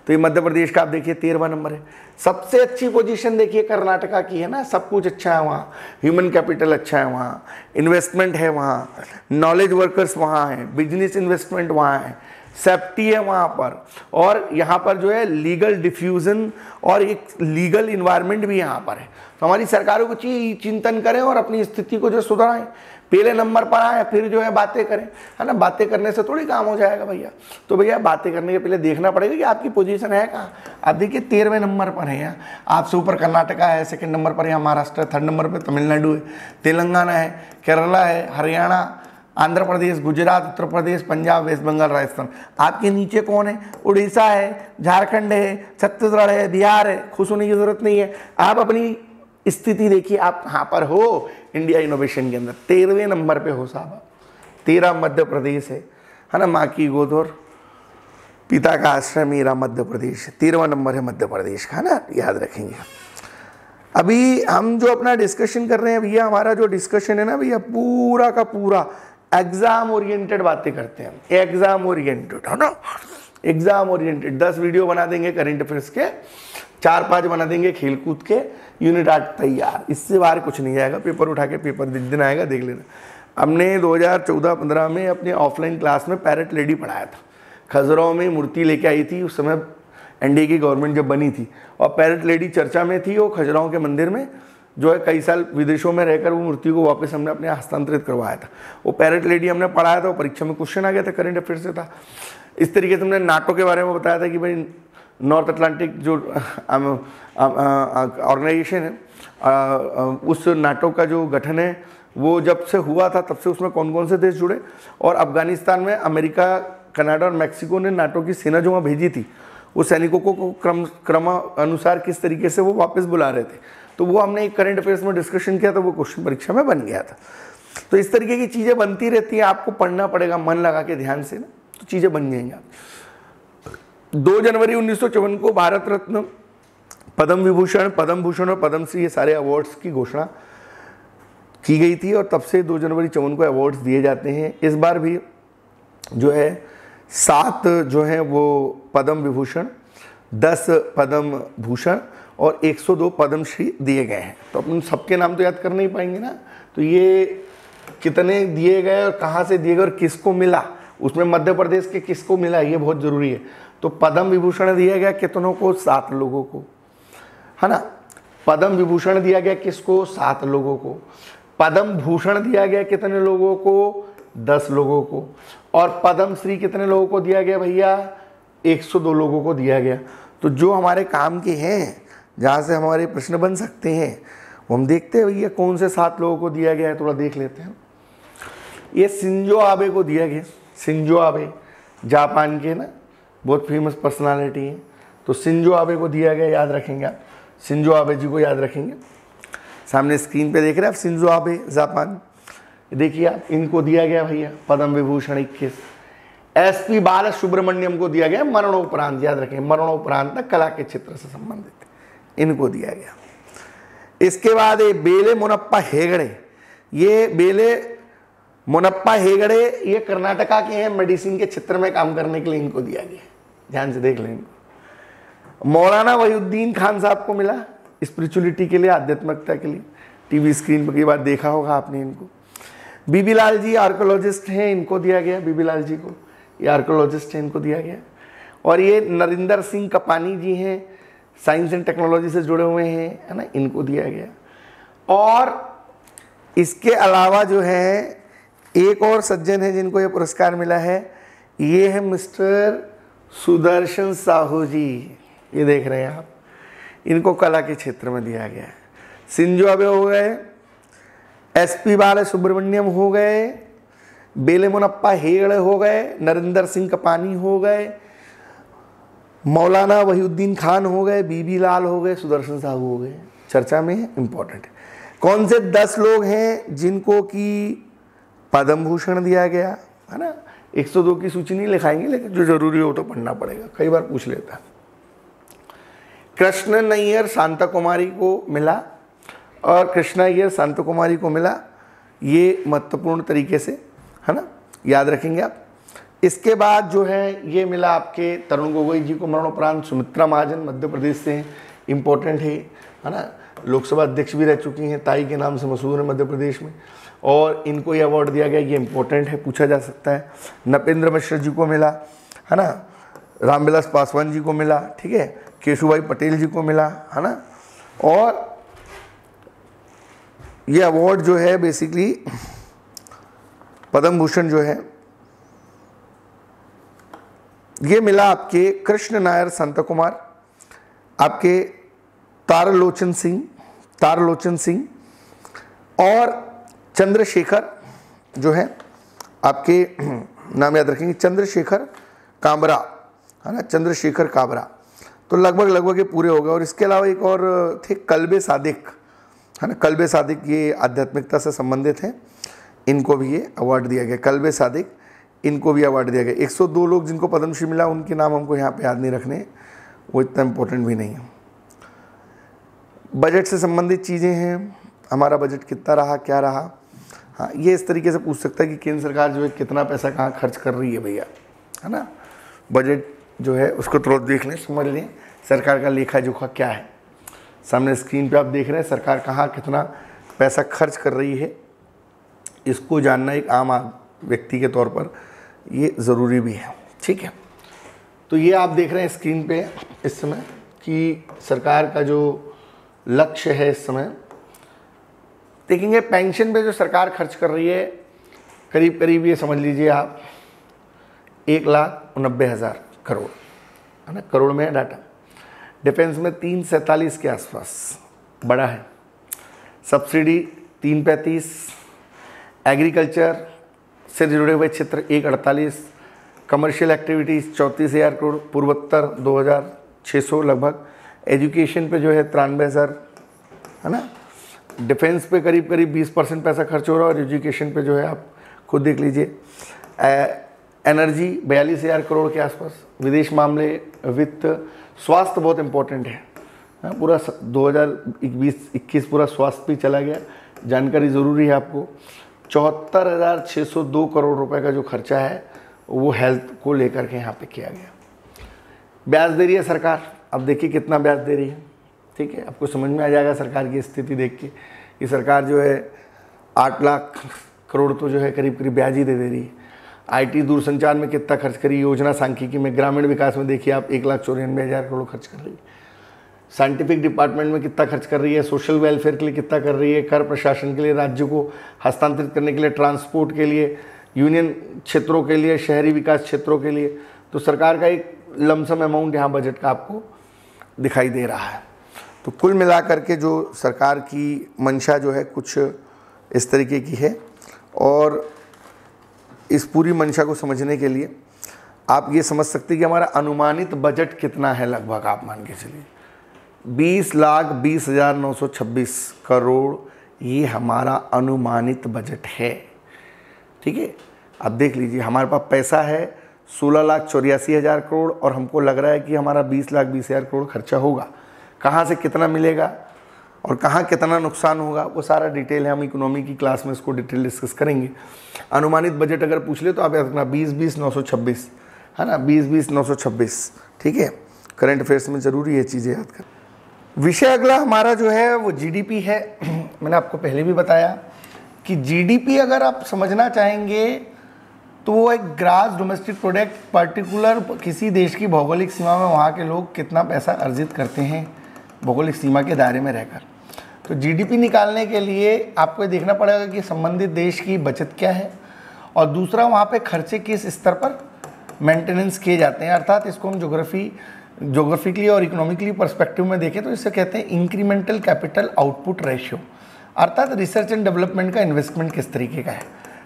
तो ये मध्य प्रदेश का आप देखिए 13वां नंबर है। सबसे अच्छी पोजीशन देखिए कर्नाटका की है ना, सब कुछ अच्छा है वहाँ, ह्यूमन कैपिटल अच्छा है वहाँ, इन्वेस्टमेंट है वहाँ, नॉलेज वर्कर्स वहाँ हैं, बिजनेस इन्वेस्टमेंट वहाँ है, सेफ्टी है वहाँ पर, और यहाँ पर जो है लीगल डिफ्यूज़न और एक लीगल इन्वायरमेंट भी यहाँ पर है। तो हमारी सरकारों को चाहिए चिंतन करें और अपनी स्थिति को जो सुधारें, पहले नंबर पर आए फिर जो है बातें करें, है ना, बातें करने से थोड़ी काम हो जाएगा भैया। तो भैया बातें करने के पहले देखना पड़ेगा कि आपकी पोजीशन है कहाँ। आप देखिए 13वें नंबर पर है यहाँ, आपसे ऊपर कर्नाटका है, सेकंड नंबर पर यहाँ महाराष्ट्र है, थर्ड नंबर पर तमिलनाडु है, तेलंगाना है, केरला है, हरियाणा, आंध्र प्रदेश, गुजरात, उत्तर प्रदेश, पंजाब, वेस्ट बंगाल, राजस्थान। आपके नीचे कौन है? उड़ीसा है, झारखंड है, छत्तीसगढ़ है, बिहार है। खुश होने की जरूरत नहीं है, आप अपनी स्थिति देखिए, आप कहाँ पर हो इंडिया इनोवेशन के अंदर। 13वें नंबर पे हो साहब, 13 मध्य प्रदेश है ना, माँ की गोद और पिता का आश्रय मेरा मध्य प्रदेश। 13वां नंबर है मध्य प्रदेश का, है ना, याद रखेंगे। अभी हम जो अपना डिस्कशन कर रहे हैं भैया, हमारा जो डिस्कशन है ना भैया, पूरा का पूरा एग्जाम ओरिएंटेड बातें करते हैं, एग्जाम ओरिएंटेड, है ना, एग्जाम ओरिएंटेड। 10 वीडियो बना देंगे करंट अफेयर्स के, 4-5 बना देंगे खेलकूद के, यूनिट 8 तैयार। इससे बाहर कुछ नहीं आएगा। पेपर उठा के पेपर जिस दिन आएगा देख लेना। हमने 2014-15 में अपने ऑफलाइन क्लास में पैरेट लेडी पढ़ाया था। खजुराहो में मूर्ति लेके आई थी, उस समय एनडीए की गवर्नमेंट जब बनी थी, और पैरेट लेडी चर्चा में थी। वो खजुराहो के मंदिर में जो है कई साल विदेशों में रहकर वो मूर्ति को वापस हमने अपने हस्तांतरित करवाया था। वो पैरेट लेडी हमने पढ़ाया था, वो परीक्षा में क्वेश्चन आ गया था, करंट अफेयर से था। इस तरीके से हमने नाटो के बारे में बताया था कि भाई नॉर्थ अटलांटिक जो ऑर्गेनाइजेशन है, उस नाटो का जो गठन है वो जब से हुआ था तब से उसमें कौन कौन से देश जुड़े, और अफगानिस्तान में अमेरिका, कनाडा और मैक्सिको ने नाटो की सेना जो वहाँ भेजी थी, वो सैनिकों को क्रम अनुसार किस तरीके से वो वापस बुला रहे थे। तो वो हमने एक करंट अफेयर्स में डिस्कशन किया था, वो क्वेश्चन परीक्षा में बन गया था। तो इस तरीके की चीज़ें बनती रहती हैं, आपको पढ़ना पड़ेगा मन लगा के ध्यान से ना, तो चीज़ें बन जाएंगी। 2 जनवरी 1954 को भारत रत्न, पद्म विभूषण, पद्म भूषण और पद्मश्री, ये सारे अवार्ड्स की घोषणा की गई थी, और तब से 2 जनवरी 54 को अवार्ड्स दिए जाते हैं। इस बार भी जो है 7 जो है वो पद्म विभूषण, 10 पद्म भूषण और 102 पद्मश्री दिए गए हैं। तो अपन सबके नाम तो याद कर नहीं पाएंगे ना, तो ये कितने दिए गए और कहाँ से दिए गए और किसको मिला, उसमें मध्य प्रदेश के किसको मिला, ये बहुत जरूरी है। तो पद्म विभूषण दिया गया कितनों को? 7 लोगों को, है ना। पद्म विभूषण दिया गया किसको? 7 लोगों को। पद्म भूषण दिया गया कितने लोगों को? 10 लोगों को। और पद्मश्री कितने लोगों को दिया गया भैया? 102 लोगों को दिया गया। तो जो हमारे काम के हैं, जहाँ से हमारे प्रश्न बन सकते हैं, वो हम देखते हैं भैया कौन से 7 लोगों को दिया गया है, थोड़ा देख लेते हैं। ये शिंजो आबे को दिया गया। शिंजो आबे जापान के ना बहुत फेमस पर्सनालिटी है, तो शिंजो आबे को दिया गया, याद रखेंगे आप, शिंजो आबे जी को याद रखेंगे। सामने स्क्रीन पे देख रहे हैं आप, शिंजो आबे जापान, देखिए आप, इनको दिया गया भैया पद्म विभूषण 21। SP बालसुब्रमण्यम को दिया गया मरणोपरांत, याद रखें, मरणोपरांत कला के क्षेत्र से संबंधित, इनको दिया गया। इसके बाद ये बेले मुनप्पा हेगड़े, ये बेले मुनप्पा हेगड़े ये कर्नाटका के हैं, मेडिसिन के क्षेत्र में काम करने के लिए इनको दिया गया, ध्यान से देख लें इनको। मौलाना वहीउद्दीन खान साहब को मिला स्पिरिचुअलिटी के लिए, आध्यात्मिकता के लिए। टीवी स्क्रीन पर कई बार देखा होगा आपने इनको। बीबी लाल जी आर्कोलॉजिस्ट हैं, इनको दिया गया, बीबी लाल जी को, ये आर्कोलॉजिस्ट हैं, इनको दिया गया। और ये नरिंदर सिंह कपानी जी हैं, साइंस एंड टेक्नोलॉजी से जुड़े हुए हैं, है ना, इनको दिया गया। और इसके अलावा जो है एक और सज्जन है जिनको ये पुरस्कार मिला है, ये है मिस्टर सुदर्शन साहू जी, ये देख रहे हैं आप, इनको कला के क्षेत्र में दिया गया है। सिंजो अबे हो गए, एसपी बाला सुब्रमण्यम हो गए, बेले मुनप्पा हेगड़े हो गए, नरिंदर सिंह कपानी हो गए, मौलाना वहीउद्दीन खान हो गए, बीबी लाल हो गए, सुदर्शन साहू हो गए, चर्चा में इम्पोर्टेंट है। कौन से 10 लोग हैं जिनको कि पद्म भूषण दिया गया, है ना। 102 की सूची नहीं लिखाएंगे, लेकिन जो जरूरी हो तो पढ़ना पड़ेगा, कई बार पूछ लेता है। कृष्ण नैयर शांता कुमारी को मिला, और कृष्णा अय्यर शांता कुमारी को मिला, ये महत्वपूर्ण तरीके से, है ना, याद रखेंगे आप। इसके बाद जो है ये मिला आपके तरुण गोगोई जी को मरणोपरांत। सुमित्रा महाजन मध्य प्रदेश से हैं, इम्पोर्टेंट है ना, लोकसभा अध्यक्ष भी रह चुकी हैं, ताई के नाम से मशहूर है मध्य प्रदेश में, और इनको ये अवार्ड दिया गया, ये इम्पोर्टेंट है, पूछा जा सकता है। नपेंद्र मिश्र जी को मिला, है ना, रामविलास पासवान जी को मिला, ठीक है, केशुभाई पटेल जी को मिला, है ना। और ये अवार्ड जो है बेसिकली पद्म भूषण जो है ये मिला आपके कृष्ण नायर संत कुमार, आपके तारलोचन सिंह और चंद्रशेखर जो है आपके, नाम याद रखेंगे, चंद्रशेखर काबरा, है ना, चंद्रशेखर काबरा। तो लगभग ये पूरे हो गए। और इसके अलावा एक और थे कल्बे सादिक, है ना, कल्बे सादिक, ये आध्यात्मिकता से संबंधित हैं, इनको भी ये अवार्ड दिया गया। कल्बे सादिक, इनको भी अवार्ड दिया गया। 102 लोग जिनको पद्मश्री मिला, उनके नाम हमको यहाँ पे याद नहीं रखने, वो इतना इम्पोर्टेंट भी नहीं है। बजट से संबंधित चीज़ें हैं, हमारा बजट कितना रहा, क्या रहा, हाँ, ये इस तरीके से पूछ सकता है कि केंद्र सरकार जो है कितना पैसा कहाँ खर्च कर रही है भैया, है ना। बजट जो है उसको तुरंत देख लें, समझ लें सरकार का लेखा जोखा क्या है। सामने स्क्रीन पे आप देख रहे हैं सरकार कहाँ कितना पैसा खर्च कर रही है, इसको जानना एक आम व्यक्ति के तौर पर ये ज़रूरी भी है, ठीक है। तो ये आप देख रहे हैं स्क्रीन पे इस समय कि सरकार का जो लक्ष्य है इस समय, देखेंगे पेंशन पे जो सरकार खर्च कर रही है करीब करीब ये समझ लीजिए आप 1,90,000 करोड़, है ना, करोड़ में है डाटा। डिफेंस में 347 के आसपास बड़ा है, सब्सिडी 335, एग्रीकल्चर से जुड़े हुए क्षेत्र 148, कमर्शियल एक्टिविटीज़ 34,000 करोड़, पूर्वोत्तर 2,600 लगभग, एजुकेशन पे जो है 93,000, है ना। डिफेंस पे करीब करीब 20% पैसा खर्च हो रहा है, और एजुकेशन पे जो है आप खुद देख लीजिए। एनर्जी 42,000 करोड़ के आसपास, विदेश मामले, वित्त, स्वास्थ्य बहुत इंपॉर्टेंट है, पूरा 2020-21 पूरा स्वास्थ्य भी चला गया, जानकारी ज़रूरी है आपको। 74,602 करोड़ रुपए का जो खर्चा है वो हेल्थ को लेकर के यहाँ पे किया गया। ब्याज दे रही है सरकार, अब देखिए कितना ब्याज दे रही है, ठीक है, आपको समझ में आ जाएगा सरकार की स्थिति देख के कि सरकार जो है 8 लाख करोड़ तो जो है करीब करीब ब्याज ही दे रही है। आईटी दूरसंचार में कितना खर्च करी, योजना सांख्यिकी में, ग्रामीण विकास में देखिए आप 1,94,000 करोड़ खर्च कर रही है। साइंटिफिक डिपार्टमेंट में कितना खर्च कर रही है, सोशल वेलफेयर के लिए कितना कर रही है, कर प्रशासन के लिए, राज्य को हस्तांतरित करने के लिए, ट्रांसपोर्ट के लिए, यूनियन क्षेत्रों के लिए, शहरी विकास क्षेत्रों के लिए। तो सरकार का एक लमसम अमाउंट यहाँ बजट का आपको दिखाई दे रहा है। तो कुल मिलाकर के जो सरकार की मंशा जो है कुछ इस तरीके की है, और इस पूरी मंशा को समझने के लिए आप ये समझ सकते हैं कि हमारा अनुमानित बजट कितना है। लगभग आप मान के चलिए 20,20,926 करोड़ ये हमारा अनुमानित बजट है, ठीक है। अब देख लीजिए हमारे पास पैसा है 16,84,000 करोड़, और हमको लग रहा है कि हमारा 20,20,000 करोड़ खर्चा होगा। कहाँ से कितना मिलेगा और कहाँ कितना नुकसान होगा वो सारा डिटेल है, हम इकोनॉमी की क्लास में इसको डिटेल डिस्कस करेंगे। अनुमानित बजट अगर पूछ ले तो आप याद रखना 20,20,926, है ना, 20,20,926, ठीक है। करंट अफेयर्स में ज़रूरी है चीज़ें याद कर। विषय अगला हमारा जो है वो जीडीपी है। मैंने आपको पहले भी बताया कि जीडीपी अगर आप समझना चाहेंगे तो वो एक ग्रास डोमेस्टिक प्रोडक्ट, पर्टिकुलर किसी देश की भौगोलिक सीमा में वहाँ के लोग कितना पैसा अर्जित करते हैं भौगोलिक सीमा के दायरे में रहकर। तो जीडीपी निकालने के लिए आपको ये देखना पड़ेगा कि संबंधित देश की बचत क्या है और दूसरा वहाँ पे खर्चे किस स्तर पर मेंटेनेंस किए जाते हैं। अर्थात इसको हम जोग्राफिकली और इकोनॉमिकली पर्सपेक्टिव में देखें तो इसे कहते हैं इंक्रीमेंटल कैपिटल आउटपुट रेशियो, अर्थात रिसर्च एंड डेवलपमेंट का इन्वेस्टमेंट किस तरीके का है।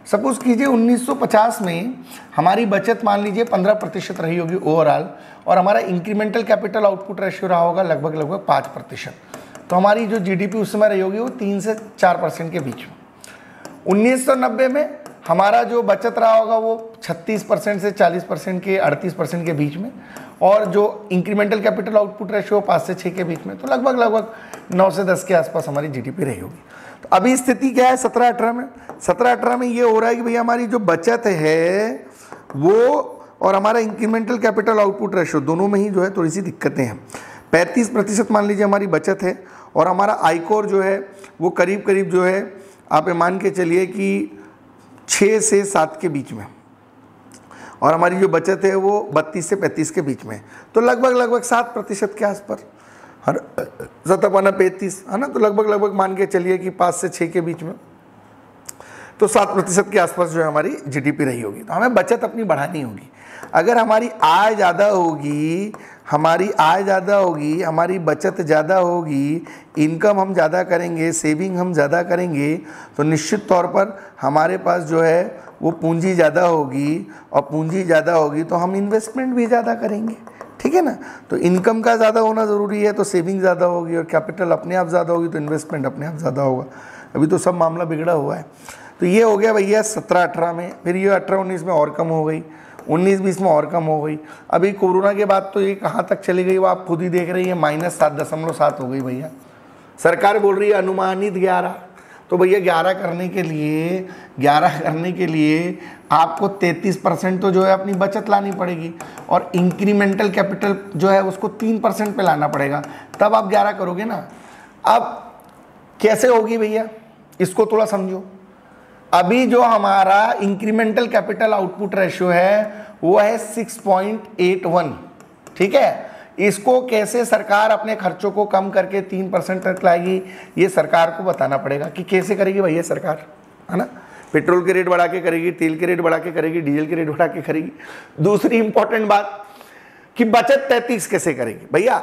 सपोज कीजिए 1950 में हमारी बचत मान लीजिए 15% रही होगी ओवरऑल और हमारा इंक्रीमेंटल कैपिटल आउटपुट रेशियो रहा होगा लगभग 5%। तो हमारी जो जीडीपी उस समय रही होगी वो 3 से 4% के बीच में। 1990 में हमारा जो बचत रहा होगा वो 36% से 40% के 38% के बीच में और जो इंक्रीमेंटल कैपिटल आउटपुट रेशियो 5 से 6 के बीच में। तो लगभग 9 से 10 के आसपास हमारी जीडीपी रही होगी। तो अभी स्थिति क्या है 17-18 में? 17-18 में ये हो रहा है कि भैया हमारी जो बचत है वो और हमारा इंक्रीमेंटल कैपिटल आउटपुट रेशियो दोनों में ही जो है थोड़ी सी दिक्कतें हैं। 35% मान लीजिए हमारी बचत है और हमारा आयकर जो है वो करीब जो है आप ये मान के चलिए कि 6 से 7 के बीच में और हमारी जो बचत है वो 32 से 35 के बीच में। तो लगभग 7% के आसपास, हर 7/35 है ना। तो लगभग मान के चलिए कि 5 से 6 के बीच में, तो 7% के आसपास जो है हमारी जीडीपी रही होगी। तो हमें बचत अपनी बढ़ानी होगी। अगर हमारी आय ज़्यादा होगी, हमारी बचत ज़्यादा होगी, इनकम हम ज़्यादा करेंगे, सेविंग हम ज़्यादा करेंगे, तो निश्चित तौर पर हमारे पास जो है वो पूंजी ज़्यादा होगी और पूंजी ज़्यादा होगी तो हम इन्वेस्टमेंट भी ज़्यादा करेंगे, ठीक है ना। तो इनकम का ज़्यादा होना ज़रूरी है तो सेविंग ज़्यादा होगी और कैपिटल अपने आप ज़्यादा होगी तो इन्वेस्टमेंट अपने आप ज़्यादा होगा। अभी तो सब मामला बिगड़ा हुआ है। तो ये हो गया भैया 17-18 में। फिर ये 18-19 में और कम हो गई, 19-20 में और कम हो गई। अभी कोरोना के बाद तो ये कहाँ तक चली गई वो आप खुद ही देख रही है, -7.7 हो गई भैया। सरकार बोल रही है अनुमानित 11। तो भैया 11 करने के लिए आपको 33% तो जो है अपनी बचत लानी पड़ेगी और इंक्रीमेंटल कैपिटल जो है उसको 3% पे लाना पड़ेगा, तब आप 11 करोगे ना। अब कैसे होगी भैया, इसको थोड़ा समझो। अभी जो हमारा इंक्रीमेंटल कैपिटल आउटपुट रेशियो है वो है 6.81, ठीक है। इसको कैसे सरकार अपने खर्चों को कम करके 3% तक लाएगी, ये सरकार को बताना पड़ेगा कि कैसे करेगी भैया सरकार, है ना। पेट्रोल के रेट बढ़ा के करेगी, तेल के रेट बढ़ा के करेगी, डीजल के रेट बढ़ा के करेगी। दूसरी इंपॉर्टेंट बात कि बचत 33 कैसे करेगी भैया।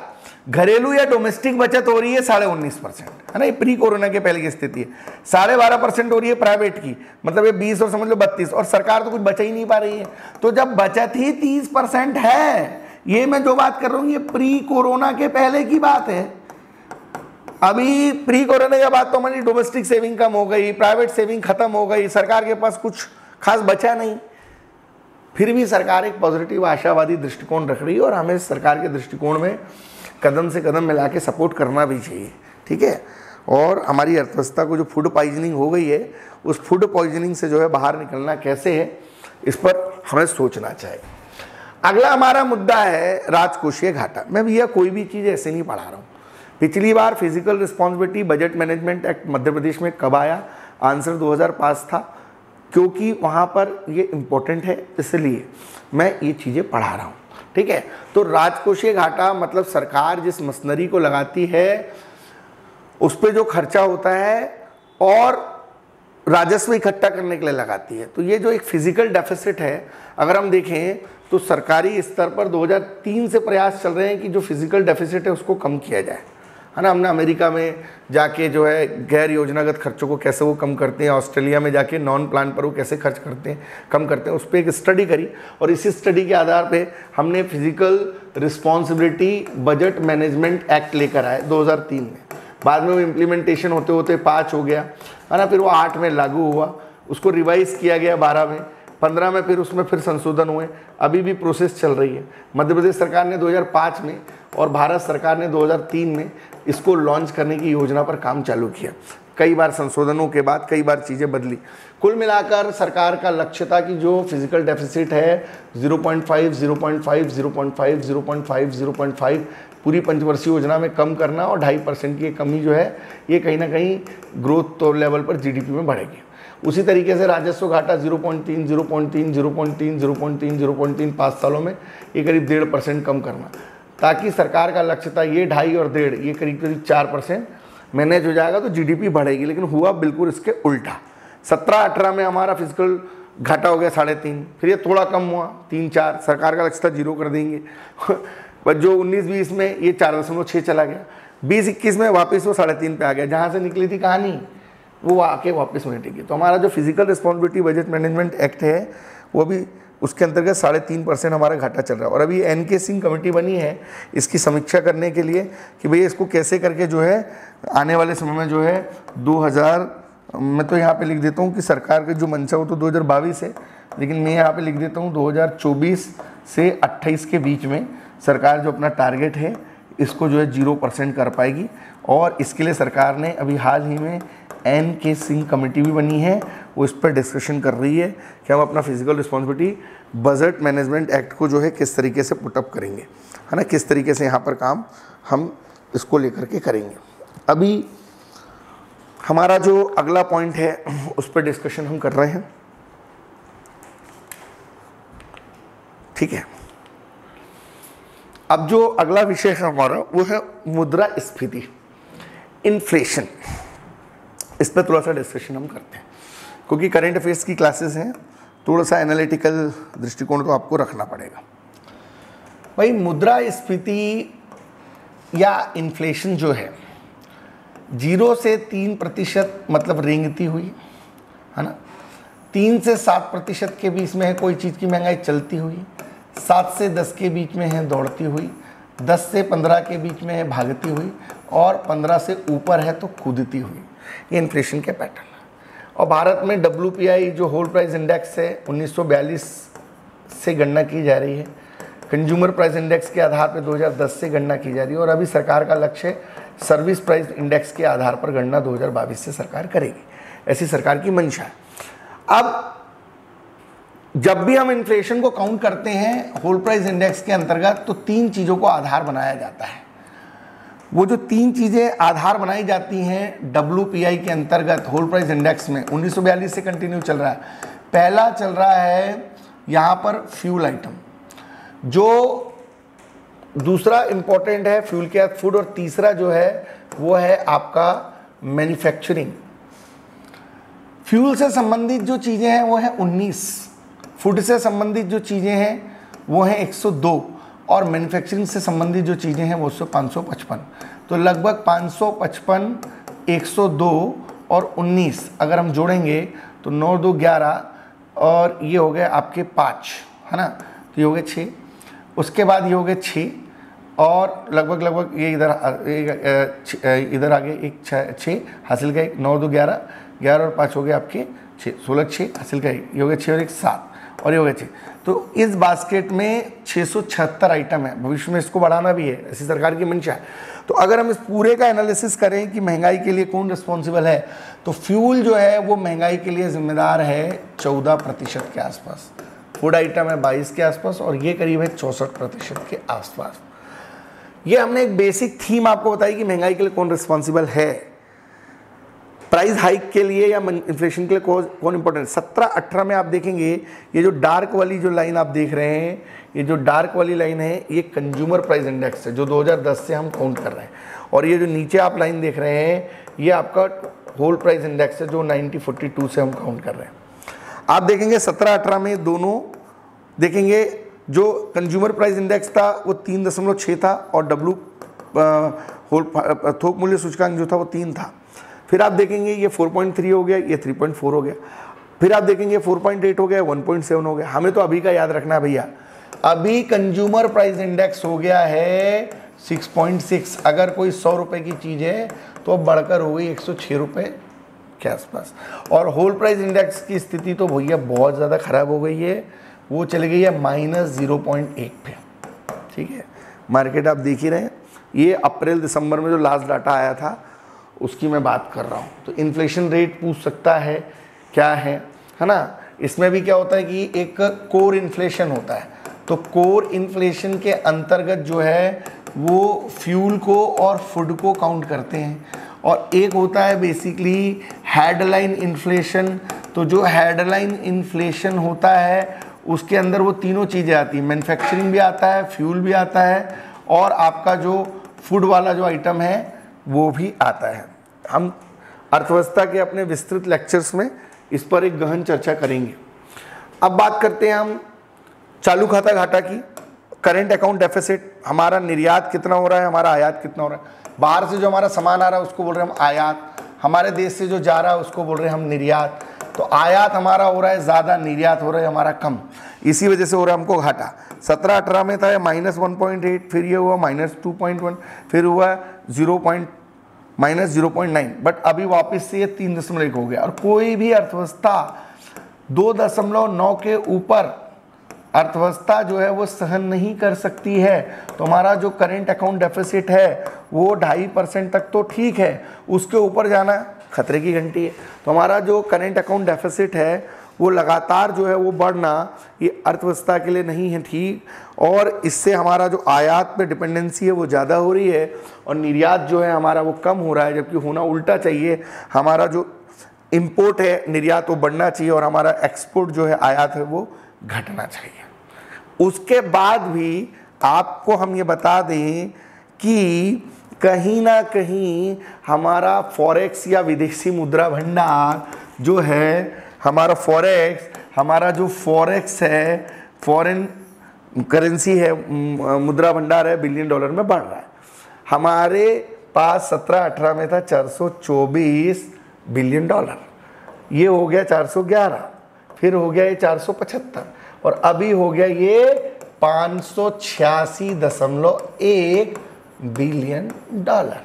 घरेलू या डोमेस्टिक बचत हो रही है 19.5%, है ना। ये प्री कोरोना के पहले की स्थिति है। 12.5% हो रही है प्राइवेट की, मतलब ये 20 और समझ लो 32, और सरकार तो कुछ बचा ही नहीं पा रही है। तो जब बचत ही 30% है, ये मैं जो बात कर रहा हूँ ये प्री कोरोना के पहले की बात है। अभी प्री कोरोना के बाद तो हमारी डोमेस्टिक सेविंग कम हो गई, प्राइवेट सेविंग खत्म हो गई, सरकार के पास कुछ खास बचा नहीं। फिर भी सरकार एक पॉजिटिव आशावादी दृष्टिकोण रख रही है और हमें सरकार के दृष्टिकोण में कदम से कदम मिला के सपोर्ट करना भी चाहिए, ठीक है। और हमारी अर्थव्यवस्था को जो फूड पॉइजनिंग हो गई है उस फूड पॉइजनिंग से जो है बाहर निकलना कैसे है, इस पर हमें सोचना चाहिए। अगला हमारा मुद्दा है राजकोषीय घाटा। मैं भैया कोई भी चीज़ ऐसे नहीं पढ़ा रहा हूँ। पिछली बार physical responsibility budget management act Madhya Pradesh में कब आया, आंसर 2005 था, क्योंकि वहाँ पर ये इम्पोर्टेंट है इसलिए मैं ये चीज़ें पढ़ा रहा हूँ, ठीक है। तो राजकोषीय घाटा मतलब सरकार जिस मशीनरी को लगाती है उस पर जो खर्चा होता है और राजस्व इकट्ठा करने के लिए लगाती है। तो ये जो एक फिजिकल डेफिसिट है, अगर हम देखें तो सरकारी स्तर पर 2003 से प्रयास चल रहे हैं कि जो फिजिकल डेफिसिट है उसको कम किया जाए, है ना। हमने अमेरिका में जाके जो है गैर योजनागत खर्चों को कैसे वो कम करते हैं, ऑस्ट्रेलिया में जाके नॉन प्लान पर वो कैसे खर्च करते हैं, कम करते हैं, उस पर एक स्टडी करी और इसी स्टडी के आधार पे हमने physical responsibility budget management act लेकर आए 2003 में। बाद में वो इम्प्लीमेंटेशन होते होते 5 हो गया, है ना। फिर वो 8 में लागू हुआ, उसको रिवाइज किया गया 12 में, 15 में फिर उसमें फिर संशोधन हुए, अभी भी प्रोसेस चल रही है। मध्य प्रदेश सरकार ने 2005 में और भारत सरकार ने 2003 में इसको लॉन्च करने की योजना पर काम चालू किया। कई बार संशोधनों के बाद कई बार चीज़ें बदली। कुल मिलाकर सरकार का लक्ष्य था कि जो फिजिकल डेफिसिट है 0.5, 0.5, 0.5, 0.5, 0.5 पूरी पंचवर्षीय योजना में कम करना, और 2.5% की कमी जो है ये कहीं ना कहीं ग्रोथ तो लेवल पर जीडीपी में बढ़ेगी। उसी तरीके से राजस्व घाटा 0.3, 0.3, 0.3, 0.3, 0.3 5 सालों में ये करीब 1.5% कम करना, ताकि सरकार का लक्ष्य था ये 2.5 और 1.5 ये करीब करीब 4% मैनेज हो जाएगा तो जीडीपी बढ़ेगी। लेकिन हुआ बिल्कुल इसके उल्टा। 17-18 में हमारा फिजिकल घाटा हो गया 3.5, फिर ये थोड़ा कम हुआ 3-4, सरकार का लक्ष्य था 0 कर देंगे पर जो 19-20 में ये 4.6 चला गया, 20-21 में वापस वो 3.5 पे आ गया। जहाँ से निकली थी कहानी वो आके वापस होने टिकी। तो हमारा जो physical responsibility budget management act है वो भी उसके अंतर्गत 3.5% हमारा घाटा चल रहा है। और अभी एनके सिंह कमेटी बनी है इसकी समीक्षा करने के लिए कि भैया इसको कैसे करके जो है आने वाले समय में जो है 2000, मैं तो यहाँ पे लिख देता हूँ कि सरकार की जो मंशा हो तो 2022 है, लेकिन मैं यहाँ पे लिख देता हूँ 2024 से 28 के बीच में सरकार जो अपना टारगेट है इसको जो है 0% कर पाएगी। और इसके लिए सरकार ने अभी हाल ही में एनके सिंह कमेटी भी बनी है, वो इस पर डिस्कशन कर रही है कि हम अपना physical responsibility budget management act को जो है किस तरीके से पुटअप करेंगे, है ना, किस तरीके से यहाँ पर काम हम इसको लेकर के करेंगे। अभी हमारा जो अगला पॉइंट है उस पर डिस्कशन हम कर रहे हैं, ठीक है। अब जो अगला विषय है हमारा वो है मुद्रास्फीति, इन्फ्लेशन। इस पर थोड़ा सा डिस्कशन हम करते हैं क्योंकि करंट अफेयर्स की क्लासेस हैं, थोड़ा सा एनालिटिकल दृष्टिकोण तो आपको रखना पड़ेगा। भाई मुद्रास्फीति या इन्फ्लेशन जो है 0 से 3% मतलब रेंगती हुई, है ना, 3 से 7% के बीच में है कोई चीज़ की महंगाई चलती हुई, 7 से 10 के बीच में है दौड़ती हुई, 10 से 15 के बीच में है भागती हुई, और 15 से ऊपर है तो कूदती हुई। ये इन्फ्लेशन के पैटर्न है। और भारत में WPI जो होल प्राइस इंडेक्स है 1942 से गणना की जा रही है, कंज्यूमर प्राइस इंडेक्स के आधार पर 2010 से गणना की जा रही है, और अभी सरकार का लक्ष्य है सर्विस प्राइस इंडेक्स के आधार पर गणना 2022 से सरकार करेगी, ऐसी सरकार की मंशा है। अब जब भी हम इन्फ्लेशन को काउंट करते हैं होल प्राइस इंडेक्स के अंतर्गत तो 3 चीज़ों को आधार बनाया जाता है। वो जो 3 चीज़ें आधार बनाई जाती हैं WPI के अंतर्गत होल प्राइस इंडेक्स में 1942 से कंटिन्यू चल रहा है। पहला चल रहा है यहाँ पर फ्यूल आइटम, जो दूसरा इंपॉर्टेंट है फ्यूल के साथ फूड, और तीसरा जो है वो है आपका मैन्युफैक्चरिंग। फ्यूल से संबंधित जो चीज़ें हैं वो है 19, फूड से संबंधित जो चीज़ें हैं वो हैं 102, और मैन्युफैक्चरिंग से संबंधित जो चीज़ें हैं वो 555। तो लगभग 555, 102 और 19 अगर हम जोड़ेंगे तो 9 2 11, और ये हो गए आपके 5, है ना, तो ये हो गए 6। उसके बाद ये हो गए 6, और लगभग ये इधर आगे एक 6 हासिल का, 9 2 11, 11 और 5 हो गए आपके 6, 16 6 हासिल का, ये हो गए 6 और 1 7, और ये हो गए 6। तो इस बास्केट में 676 आइटम है। भविष्य में इसको बढ़ाना भी है, ऐसी सरकार की मंशा है। तो अगर हम इस पूरे का एनालिसिस करें कि महंगाई के लिए कौन रिस्पॉन्सिबल है, तो फ्यूल जो है वो महंगाई के लिए जिम्मेदार है 14% के आसपास, फूड आइटम है 22 के आसपास, और ये करीब है 64% के आसपास। ये हमने एक बेसिक थीम आपको बताई कि महंगाई के लिए कौन रिस्पॉन्सिबल है, प्राइस हाइक के लिए या इन्फ्लेशन के लिए कौन इंपॉर्टेंट। 17-18 में आप देखेंगे ये जो डार्क वाली जो लाइन आप देख रहे हैं, ये जो डार्क वाली लाइन है ये कंज्यूमर प्राइस इंडेक्स है जो 2010 से हम काउंट कर रहे हैं, और ये जो नीचे आप लाइन देख रहे हैं ये आपका होल प्राइस इंडेक्स है जो 1942 से हम काउंट कर रहे हैं। आप देखेंगे 17-18 में दोनों देखेंगे, जो कंज्यूमर प्राइस इंडेक्स था वो 3.6 था, और थोक मूल्य सूचकांक जो था वो 3 था। फिर आप देखेंगे ये 4.3 हो गया, ये 3.4 हो गया, फिर आप देखेंगे 4.8 हो गया, 1.7 हो गया। हमें तो अभी का याद रखना है भैया, अभी कंज्यूमर प्राइस इंडेक्स हो गया है 6.6। अगर कोई 100 रुपये की चीज़ है तो अब बढ़कर हो गई 106 रुपये के आसपास, और होल प्राइस इंडेक्स की स्थिति तो भैया बहुत ज़्यादा ख़राब हो गई है, वो चली गई है -0.1 पे, ठीक है, मार्केट आप देख ही रहे हैं। ये अप्रैल दिसंबर में जो लास्ट डाटा आया था उसकी मैं बात कर रहा हूँ। तो इन्फ्लेशन रेट पूछ सकता है क्या है ना। इसमें भी क्या होता है कि एक कोर इन्फ्लेशन होता है, तो कोर इन्फ्लेशन के अंतर्गत जो है वो फ्यूल को और फूड को काउंट करते हैं, और एक होता है बेसिकली हेडलाइन इन्फ्लेशन। तो जो हेडलाइन इन्फ्लेशन होता है उसके अंदर वो तीनों चीज़ें आती हैं, मैन्युफैक्चरिंग भी आता है, फ्यूल भी आता है, और आपका जो फूड वाला जो आइटम है वो भी आता है। हम अर्थव्यवस्था के अपने विस्तृत लेक्चर्स में इस पर एक गहन चर्चा करेंगे। अब बात करते हैं हम चालू खाता घाटा की, करंट अकाउंट डेफिसिट। हमारा निर्यात कितना हो रहा है, हमारा आयात कितना हो रहा है। बाहर से जो हमारा सामान आ रहा है उसको बोल रहे हैं हम आयात, हमारे देश से जो जा रहा है उसको बोल रहे हैं हम निर्यात। तो आयात हमारा हो रहा है ज़्यादा, निर्यात हो रहा है हमारा कम, इसी वजह से हो रहा है हमको घाटा। 17-18 में था -1.8, फिर ये हुआ -2.1, फिर हुआ -0.9, बट अभी वापस से ये 3.1 हो गया। और कोई भी अर्थव्यवस्था 2.9 के ऊपर अर्थव्यवस्था जो है वो सहन नहीं कर सकती है। तो हमारा जो करेंट अकाउंट डेफिसिट है वो 2.5% तक तो ठीक है, उसके ऊपर जाना खतरे की घंटी है। तो हमारा जो करेंट अकाउंट डेफिसिट है वो लगातार जो है वो बढ़ना ये अर्थव्यवस्था के लिए नहीं है ठीक, और इससे हमारा जो आयात पे डिपेंडेंसी है वो ज़्यादा हो रही है और निर्यात जो है हमारा वो कम हो रहा है, जबकि होना उल्टा चाहिए। हमारा जो इंपोर्ट है निर्यात वो बढ़ना चाहिए और हमारा एक्सपोर्ट जो है आयात है वो घटना चाहिए। उसके बाद भी आपको हम ये बता दें कि कहीं ना कहीं हमारा फॉरेक्स या विदेशी मुद्रा भंडार जो है, हमारा जो फॉरेक्स है, फॉरेन करेंसी है, मुद्रा भंडार है, बिलियन डॉलर में बढ़ रहा है। हमारे पास 17-18 में था 424 बिलियन डॉलर, ये हो गया 411, फिर हो गया ये 475, और अभी हो गया ये 586.1 बिलियन डॉलर।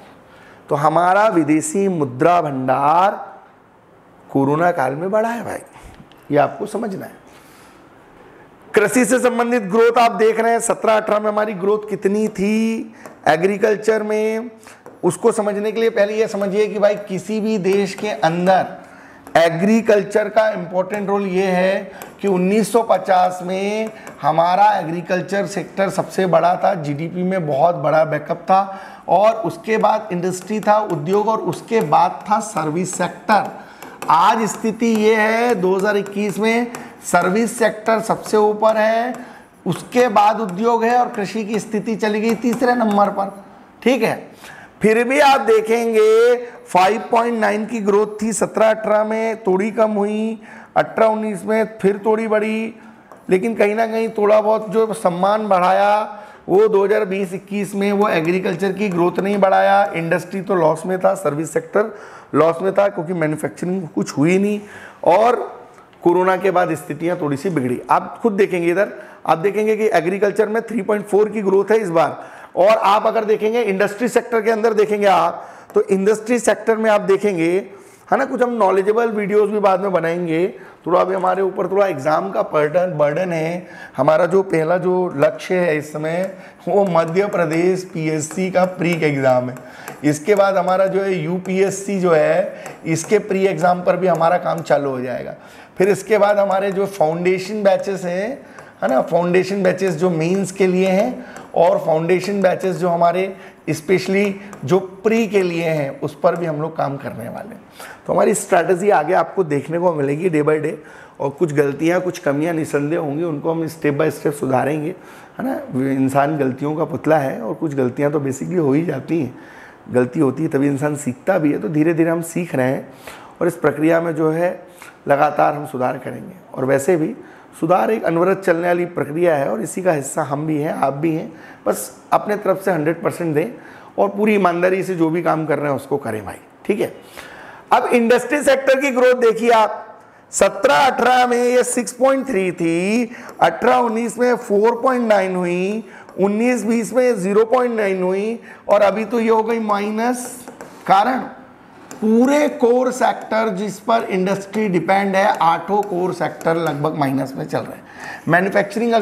तो हमारा विदेशी मुद्रा भंडार कोरोना काल में बढ़ा है भाई, ये आपको समझना है। कृषि से संबंधित ग्रोथ आप देख रहे हैं 17-18 में हमारी ग्रोथ कितनी थी एग्रीकल्चर में। उसको समझने के लिए पहले ये समझिए कि भाई किसी भी देश के अंदर एग्रीकल्चर का इम्पोर्टेंट रोल ये है कि 1950 में हमारा एग्रीकल्चर सेक्टर सबसे बड़ा था, जीडीपी में बहुत बड़ा बैकअप था, और उसके बाद इंडस्ट्री था, उद्योग, और उसके बाद था सर्विस सेक्टर। आज स्थिति ये है 2021 में सर्विस सेक्टर सबसे ऊपर है, उसके बाद उद्योग है, और कृषि की स्थिति चली गई तीसरे नंबर पर। ठीक है, फिर भी आप देखेंगे 5.9 की ग्रोथ थी 17-18 में, थोड़ी कम हुई 18-19 में, फिर थोड़ी बढ़ी, लेकिन कहीं ना कहीं थोड़ा बहुत जो सम्मान बढ़ाया वो 2020-21 में वो एग्रीकल्चर की ग्रोथ नहीं बढ़ाया। इंडस्ट्री तो लॉस में था, सर्विस सेक्टर लॉस में था क्योंकि मैन्युफैक्चरिंग कुछ हुई नहीं, और कोरोना के बाद स्थितियां थोड़ी सी बिगड़ी। आप खुद देखेंगे इधर, आप देखेंगे कि एग्रीकल्चर में 3.4 की ग्रोथ है इस बार, और आप अगर देखेंगे इंडस्ट्री सेक्टर के अंदर देखेंगे आप, तो इंडस्ट्री सेक्टर में आप देखेंगे है ना, कुछ हम नॉलेजेबल वीडियोस भी बाद में बनाएंगे। थोड़ा अभी हमारे ऊपर थोड़ा एग्जाम का बर्डन है। हमारा जो पहला जो लक्ष्य है इस समय वो मध्य प्रदेश पीएससी का प्री एग्ज़ाम है। इसके बाद हमारा जो है यूपीएससी जो है इसके प्री एग्ज़ाम पर भी हमारा काम चालू हो जाएगा। फिर इसके बाद हमारे जो फाउंडेशन बैचेस हैं है ना, फाउंडेशन बैचेस जो मेंस के लिए हैं, और फाउंडेशन बैचेस जो हमारे स्पेशली जो प्री के लिए हैं उस पर भी हम लोग काम करने वाले हैं। तो हमारी स्ट्रैटेजी आगे आपको देखने को मिलेगी डे बाय डे, और कुछ गलतियां कुछ कमियां निसंदेह होंगी, उनको हम स्टेप बाय स्टेप सुधारेंगे है ना। इंसान गलतियों का पुतला है, और कुछ गलतियां तो बेसिकली हो ही जाती हैं, गलती होती है तभी इंसान सीखता भी है। तो धीरे धीरे हम सीख रहे हैं, और इस प्रक्रिया में जो है लगातार हम सुधार करेंगे। और वैसे भी सुधार एक अनवरत चलने वाली प्रक्रिया है, और इसी का हिस्सा हम भी हैं, आप भी हैं। बस अपने तरफ से 100% दें और पूरी ईमानदारी से जो भी काम कर रहे हैं उसको करें भाई, ठीक है। अब इंडस्ट्री सेक्टर की ग्रोथ देखिए आप, 17-18 में ये 6.3 थी, 18-19 में 4.9 हुई, 19-20 में 0.9 हुई, और अभी तो ये हो गई माइनस। कारण पूरे कोर सेक्टर जिस पर इंडस्ट्री डिपेंड है, 8 कोर सेक्टर लगभग माइनस में चल रहे हैं। मैन्युफैक्चरिंग की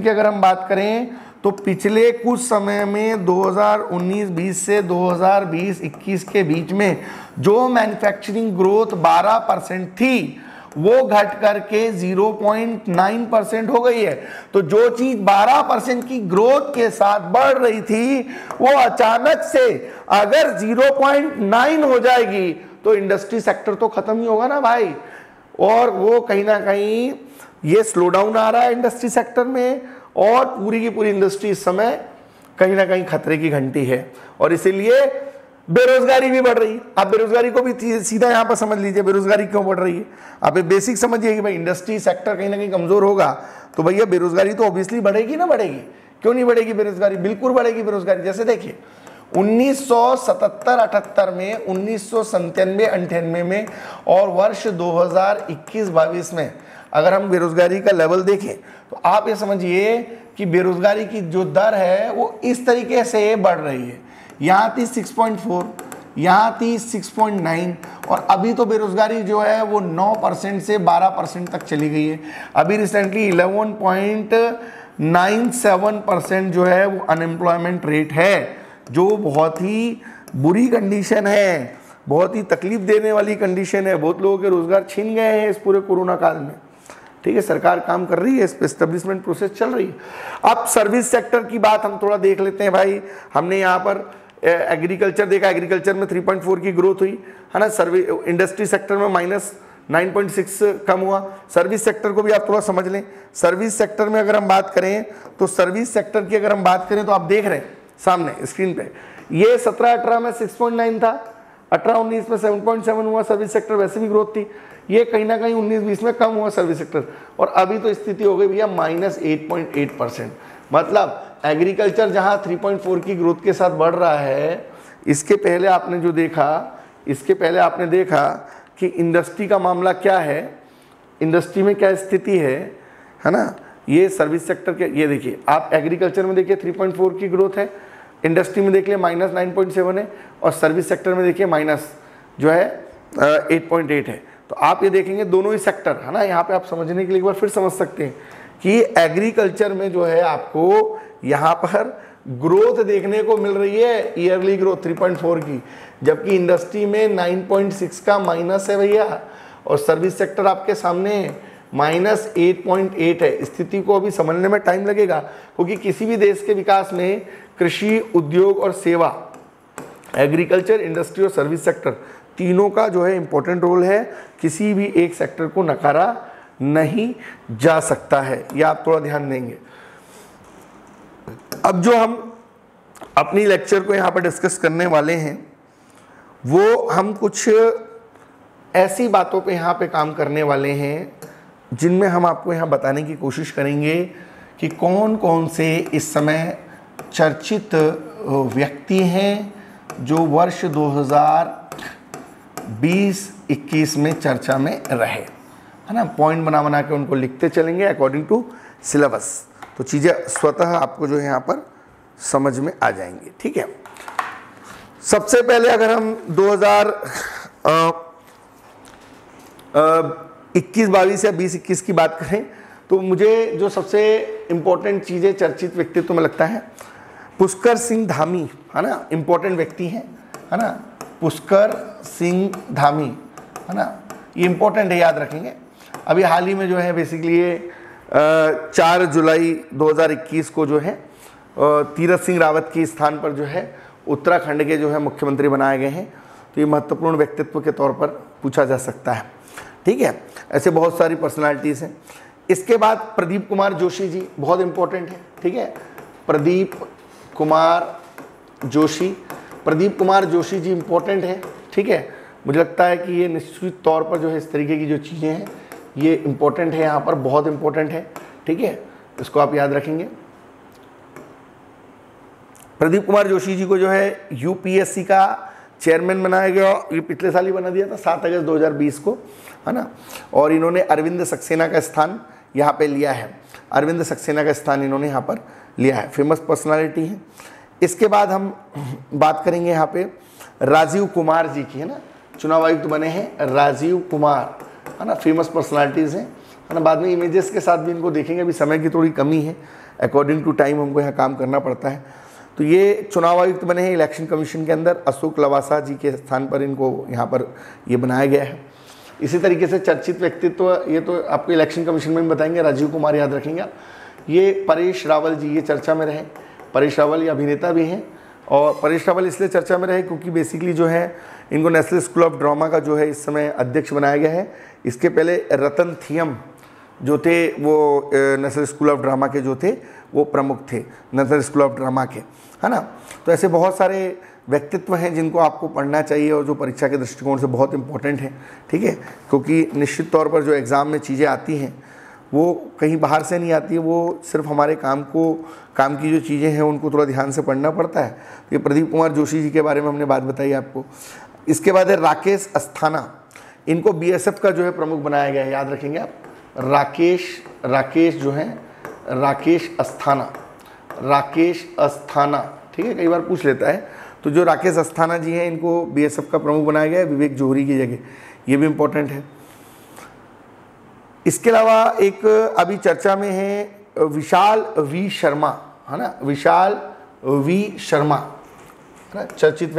अगर हम बात करें तो पिछले कुछ समय में 2019-20 से 2020-21 के बीच में जो मैन्युफैक्चरिंग ग्रोथ 12% थी वो घट करके 0.9% हो गई है। तो जो चीज 12% की ग्रोथ के साथ बढ़ रही थी वो अचानक से अगर 0.9 हो जाएगी तो इंडस्ट्री सेक्टर तो खत्म ही होगा ना भाई। और वो कहीं ना कहीं ये स्लो डाउन आ रहा है इंडस्ट्री सेक्टर में, और पूरी की पूरी इंडस्ट्री इस समय कहीं ना कहीं खतरे की घंटी है, और इसीलिए बेरोजगारी भी बढ़ रही है। आप बेरोजगारी को भी सीधा यहां पर समझ लीजिए, बेरोजगारी क्यों बढ़ रही है। आप एक बेसिक समझिए कि भाई इंडस्ट्री सेक्टर कहीं ना कहीं कमजोर होगा तो भैया बेरोजगारी तो ऑब्वियसली बढ़ेगी ना। बढ़ेगी क्यों नहीं बढ़ेगी बेरोजगारी, बिल्कुल बढ़ेगी बेरोजगारी। जैसे देखिए 1977-78 में, 1997-98 में और वर्ष 2021-22 में अगर हम बेरोजगारी का लेवल देखें तो आप ये समझिए कि बेरोजगारी की जो दर है वो इस तरीके से बढ़ रही है। यहाँ थी 6.4, यहाँ थी 6.9, और अभी तो बेरोजगारी जो है वो 9% से 12% तक चली गई है। अभी रिसेंटली 11.97% जो है वो अनएम्प्लॉयमेंट रेट है, जो बहुत ही बुरी कंडीशन है, बहुत ही तकलीफ देने वाली कंडीशन है। बहुत लोगों के रोजगार छीन गए हैं इस पूरे कोरोना काल में। ठीक है, सरकार काम कर रही है, इस पर एस्टेब्लिशमेंट प्रोसेस चल रही है। अब सर्विस सेक्टर की बात हम थोड़ा देख लेते हैं भाई। हमने यहाँ पर एग्रीकल्चर देखा, एग्रीकल्चर में 3.4 की ग्रोथ हुई है ना। सर्विस इंडस्ट्री सेक्टर में -9.6 कम हुआ। सर्विस सेक्टर को भी आप थोड़ा समझ लें। सर्विस सेक्टर में अगर हम बात करें तो सर्विस सेक्टर की अगर हम बात करें तो आप देख रहे हैं सामने स्क्रीन पे, ये 17-18 में 6.9 था, 18-19 में 7.7 हुआ। सर्विस सेक्टर वैसे भी ग्रोथ थी। ये कहीं ना कहीं 19-20 में कम हुआ सर्विस सेक्टर, और अभी तो स्थिति हो गई भैया -8.8%। मतलब एग्रीकल्चर जहां 3.4 की ग्रोथ के साथ बढ़ रहा है, इसके पहले आपने देखा कि इंडस्ट्री का मामला क्या है, इंडस्ट्री में क्या स्थिति है ना। ये सर्विस सेक्टर के, ये देखिए आप एग्रीकल्चर में देखिए 3.4 की ग्रोथ है, इंडस्ट्री में देखिए -9.7 है, और सर्विस सेक्टर में देखिए -8.8 है। तो आप ये देखेंगे दोनों ही सेक्टर है ना। यहाँ पे आप समझने के लिए एक बार फिर समझ सकते हैं कि एग्रीकल्चर में जो है आपको यहाँ पर ग्रोथ देखने को मिल रही है, ईयरली ग्रोथ 3.4 की, जबकि इंडस्ट्री में 9.6 का माइनस है भैया, और सर्विस सेक्टर आपके सामने -8.8 है। स्थिति को अभी समझने में टाइम लगेगा, क्योंकि किसी भी देश के विकास में कृषि, उद्योग और सेवा, एग्रीकल्चर, इंडस्ट्री और सर्विस सेक्टर तीनों का जो है इंपॉर्टेंट रोल है। किसी भी एक सेक्टर को नकारा नहीं जा सकता है, यह आप थोड़ा ध्यान देंगे। अब जो हम अपनी लेक्चर को यहाँ पर डिस्कस करने वाले हैं वो हम कुछ ऐसी बातों पे यहाँ पे काम करने वाले हैं जिनमें हम आपको यहाँ बताने की कोशिश करेंगे कि कौन कौन से इस समय चर्चित व्यक्ति हैं जो वर्ष 2020-21 में चर्चा में रहे, है ना। पॉइंट बना बना के उनको लिखते चलेंगे अकॉर्डिंग टू सिलेबस, तो चीज़ें स्वतः आपको जो है यहाँ पर समझ में आ जाएंगी। ठीक है, सबसे पहले अगर हम 2021-22 या 20-21 की बात करें तो मुझे जो सबसे इम्पोर्टेंट चीज़ें चर्चित व्यक्तित्व में लगता है पुष्कर सिंह धामी, है ना। इम्पोर्टेंट व्यक्ति हैं, है ना, पुष्कर सिंह धामी, है ना। ये इम्पोर्टेंट है, याद रखेंगे। अभी हाल ही में जो है बेसिकली ये 4 जुलाई 2021 को जो है तीरथ सिंह रावत के स्थान पर जो है उत्तराखंड के जो है मुख्यमंत्री बनाए गए हैं। तो ये महत्वपूर्ण व्यक्तित्व के तौर पर पूछा जा सकता है। ठीक है, ऐसे बहुत सारी पर्सनालिटीज़ हैं। इसके बाद प्रदीप कुमार जोशी जी बहुत इंपॉर्टेंट है। ठीक है, प्रदीप कुमार जोशी जी इंपॉर्टेंट है। ठीक है, मुझे लगता है कि ये निश्चित तौर पर जो है इस तरीके की जो चीज़ें हैं ये इंपॉर्टेंट है, यहाँ पर बहुत इंपॉर्टेंट है। ठीक है, इसको आप याद रखेंगे। प्रदीप कुमार जोशी जी को जो है यूपीएससी का चेयरमैन बनाया गया, ये पिछले साल ही बना दिया था 7 अगस्त 2020 को, है ना। और इन्होंने अरविंद सक्सेना का स्थान यहाँ पे लिया है, अरविंद सक्सेना का स्थान इन्होंने यहाँ पर लिया है। फेमस पर्सनालिटी है। इसके बाद हम बात करेंगे यहाँ पे राजीव कुमार जी की, है ना। चुनाव आयुक्त बने हैं राजीव कुमार, है ना। फेमस पर्सनालिटीज़ हैं, है ना। बाद में इमेजेस के साथ भी इनको देखेंगे, अभी समय की थोड़ी कमी है। अकॉर्डिंग टू टाइम हमको यहाँ काम करना पड़ता है। तो ये चुनाव आयुक्त बने हैं इलेक्शन कमीशन के अंदर, अशोक लवासा जी के स्थान पर इनको यहाँ पर ये बनाया गया है। इसी तरीके से चर्चित व्यक्तित्व, ये तो आपको इलेक्शन कमीशन में भी बताएंगे, राजीव कुमार याद रखेंगे आप। ये परेश रावल जी, ये चर्चा में रहे। परेश रावल ये अभिनेता भी हैं, और परेश रावल इसलिए चर्चा में रहे क्योंकि बेसिकली जो है इनको नेशनल स्कूल ऑफ ड्रामा का जो है इस समय अध्यक्ष बनाया गया है। इसके पहले रतन थियम जो थे वो नेशनल स्कूल ऑफ ड्रामा के जो थे वो प्रमुख थे नेशनल स्कूल ऑफ ड्रामा के, है ना। तो ऐसे बहुत सारे व्यक्तित्व हैं जिनको आपको पढ़ना चाहिए और जो परीक्षा के दृष्टिकोण से बहुत इंपॉर्टेंट है, ठीक है। क्योंकि निश्चित तौर पर जो एग्ज़ाम में चीज़ें आती हैं वो कहीं बाहर से नहीं आती है, वो सिर्फ हमारे काम की जो चीज़ें हैं उनको थोड़ा ध्यान से पढ़ना पड़ता है। तो ये प्रदीप कुमार जोशी जी के बारे में हमने बात बताई आपको। इसके बाद है राकेश अस्थाना, इनको बीएसएफ का जो है प्रमुख बनाया गया है, याद रखेंगे आप। राकेश जो है राकेश अस्थाना, ठीक है, कई बार पूछ लेता है। तो जो राकेश अस्थाना जी हैं इनको बीएसएफ का प्रमुख बनाया गया है विवेक जोहरी की जगह, ये भी इम्पोर्टेंट है। इसके अलावा एक अभी चर्चा में है विशाल वी शर्मा, है ना, विशाल वी शर्मा, है ना। चर्चित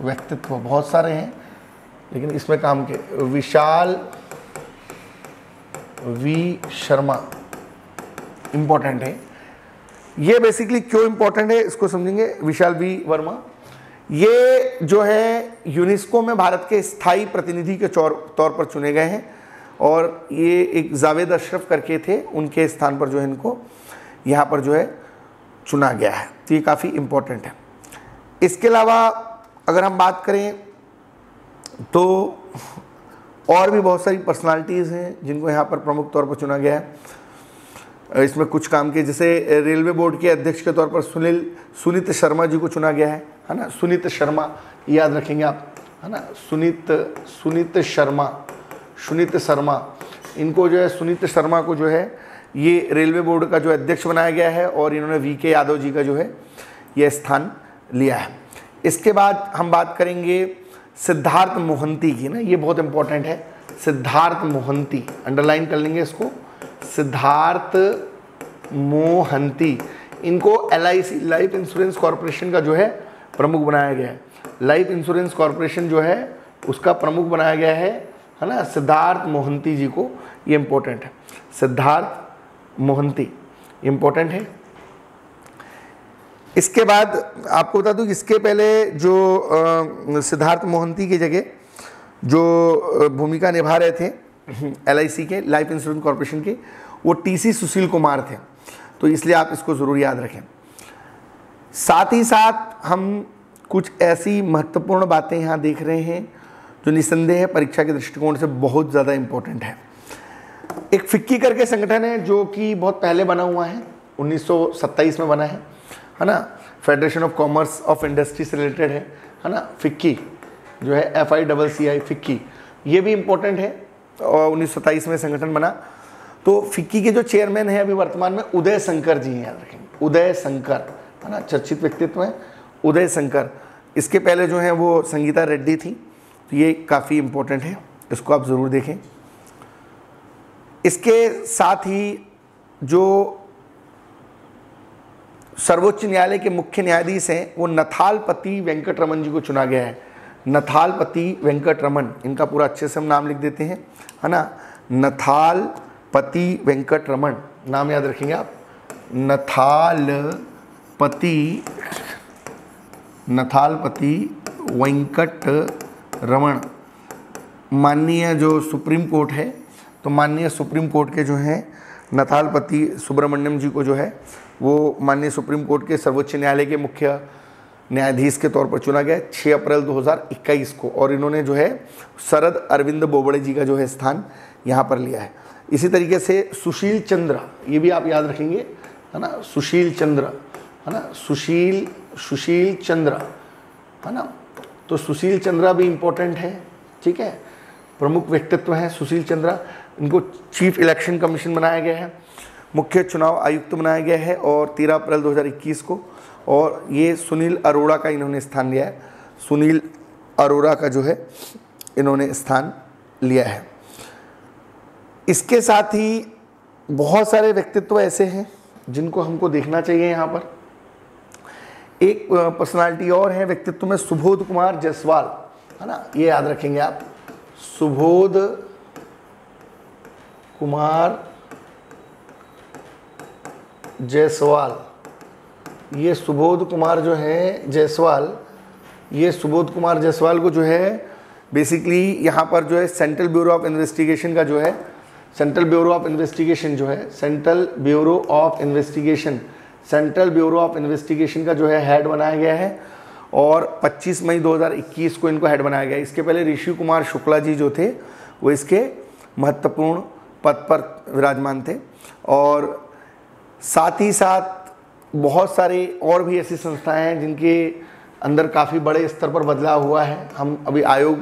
व्यक्तित्व बहुत सारे हैं, लेकिन इसमें काम के विशाल वी शर्मा इम्पोर्टेंट है। ये बेसिकली क्यों इम्पोर्टेंट है इसको समझेंगे। विशाल वी वर्मा ये जो है यूनेस्को में भारत के स्थायी प्रतिनिधि के तौर पर चुने गए हैं, और ये एक जावेद अशरफ करके थे, उनके स्थान पर जो है इनको यहाँ पर जो है चुना गया है। तो ये काफ़ी इम्पोर्टेंट है। इसके अलावा अगर हम बात करें तो और भी बहुत सारी पर्सनालिटीज़ हैं जिनको यहाँ पर प्रमुख तौर पर चुना गया है। इसमें कुछ काम के, जैसे रेलवे बोर्ड के अध्यक्ष के तौर पर सुनीत शर्मा जी को चुना गया है ना। सुनीत शर्मा याद रखेंगे आप, है ना। सुनीत शर्मा इनको जो है, सुनीत शर्मा को जो है ये रेलवे बोर्ड का जो अध्यक्ष बनाया गया है, और इन्होंने वीके यादव जी का जो है ये स्थान लिया है। इसके बाद हम बात करेंगे सिद्धार्थ मोहंती की ना, ये बहुत इंपॉर्टेंट है। सिद्धार्थ मोहंती, अंडरलाइन कर लेंगे इसको, सिद्धार्थ मोहंती, इनको LIC लाइफ इंश्योरेंस कॉरपोरेशन का जो है प्रमुख बनाया गया है। लाइफ इंश्योरेंस कॉरपोरेशन जो है उसका प्रमुख बनाया गया है ना, सिद्धार्थ मोहंती जी को। ये इंपॉर्टेंट है, सिद्धार्थ मोहंती इंपॉर्टेंट है। इसके बाद आपको बता दूं, इसके पहले जो सिद्धार्थ मोहंती की जगह जो भूमिका निभा रहे थे LIC के, लाइफ इंश्योरेंस कॉरपोरेशन के, वो TC सुशील कुमार थे। तो इसलिए आप इसको ज़रूर याद रखें। साथ ही साथ हम कुछ ऐसी महत्वपूर्ण बातें यहाँ देख रहे हैं जो निसंदेह परीक्षा के दृष्टिकोण से बहुत ज़्यादा इम्पोर्टेंट है। एक फिक्की करके संगठन है जो कि बहुत पहले बना हुआ है, 1927 में बना है ना। Federation of commerce of industry से रिलेटेड है ना। फिक्की जो है FICCI फिक्की, ये भी इम्पोर्टेंट है, और 1927 में संगठन बना। तो फिक्की के जो चेयरमैन हैं अभी वर्तमान में उदय शंकर जी हैं, याद रखेंगे, उदय शंकर, है ना, चर्चित व्यक्तित्व हैं उदय शंकर। इसके पहले जो है वो संगीता रेड्डी थी। तो ये काफ़ी इम्पोर्टेंट है, इसको आप ज़रूर देखें। इसके साथ ही जो सर्वोच्च न्यायालय के मुख्य न्यायाधीश हैं वो नथालपति वेंकटरमन जी को चुना गया है। नथालपति वेंकटरमन, इनका पूरा अच्छे से हम नाम लिख देते हैं, है ना। नथालपति वेंकटरमन, नाम याद रखेंगे आप, नथालपति वेंकटरमन। माननीय जो सुप्रीम कोर्ट है, तो माननीय सुप्रीम कोर्ट के जो हैं नथालपति सुब्रमण्यम जी को जो है वो माननीय सुप्रीम कोर्ट के सर्वोच्च न्यायालय के मुख्य न्यायाधीश के तौर पर चुना गया 6 अप्रैल 2021 को, और इन्होंने जो है शरद अरविंद बोबड़े जी का जो है स्थान यहाँ पर लिया है। इसी तरीके से सुशील चंद्र, ये भी आप याद रखेंगे, है ना, सुशील चंद्र, है ना, सुशील चंद्र, है ना। तो सुशील चंद्रा भी इम्पोर्टेंट है, ठीक है, प्रमुख व्यक्तित्व हैं सुशील चंद्रा। इनको चीफ इलेक्शन कमीशन बनाया गया है, मुख्य चुनाव आयुक्त बनाया गया है, और 13 अप्रैल 2021 को। और ये सुनील अरोड़ा का इन्होंने स्थान लिया है, सुनील अरोड़ा का जो है इन्होंने स्थान लिया है। इसके साथ ही बहुत सारे व्यक्तित्व ऐसे हैं जिनको हमको देखना चाहिए यहाँ पर। एक पर्सनालिटी और है व्यक्तित्व में, सुबोध कुमार जायसवाल, है ना, ये याद रखेंगे आप, सुबोध कुमार जायसवाल। ये सुबोध कुमार जो है जायसवाल, ये सुबोध कुमार जायसवाल को जो है बेसिकली यहाँ पर जो है सेंट्रल ब्यूरो ऑफ इन्वेस्टिगेशन का जो है, सेंट्रल ब्यूरो ऑफ इन्वेस्टिगेशन जो है, सेंट्रल ब्यूरो ऑफ इन्वेस्टिगेशन का जो है हेड बनाया गया है और 25 मई 2021 को इनको हेड बनाया गया। इसके पहले ऋषि कुमार शुक्ला जी जो थे वो इसके महत्वपूर्ण पद पर विराजमान थे। और साथ ही साथ बहुत सारे और भी ऐसी संस्थाएं हैं जिनके अंदर काफ़ी बड़े स्तर पर बदलाव हुआ है। हम अभी आयोग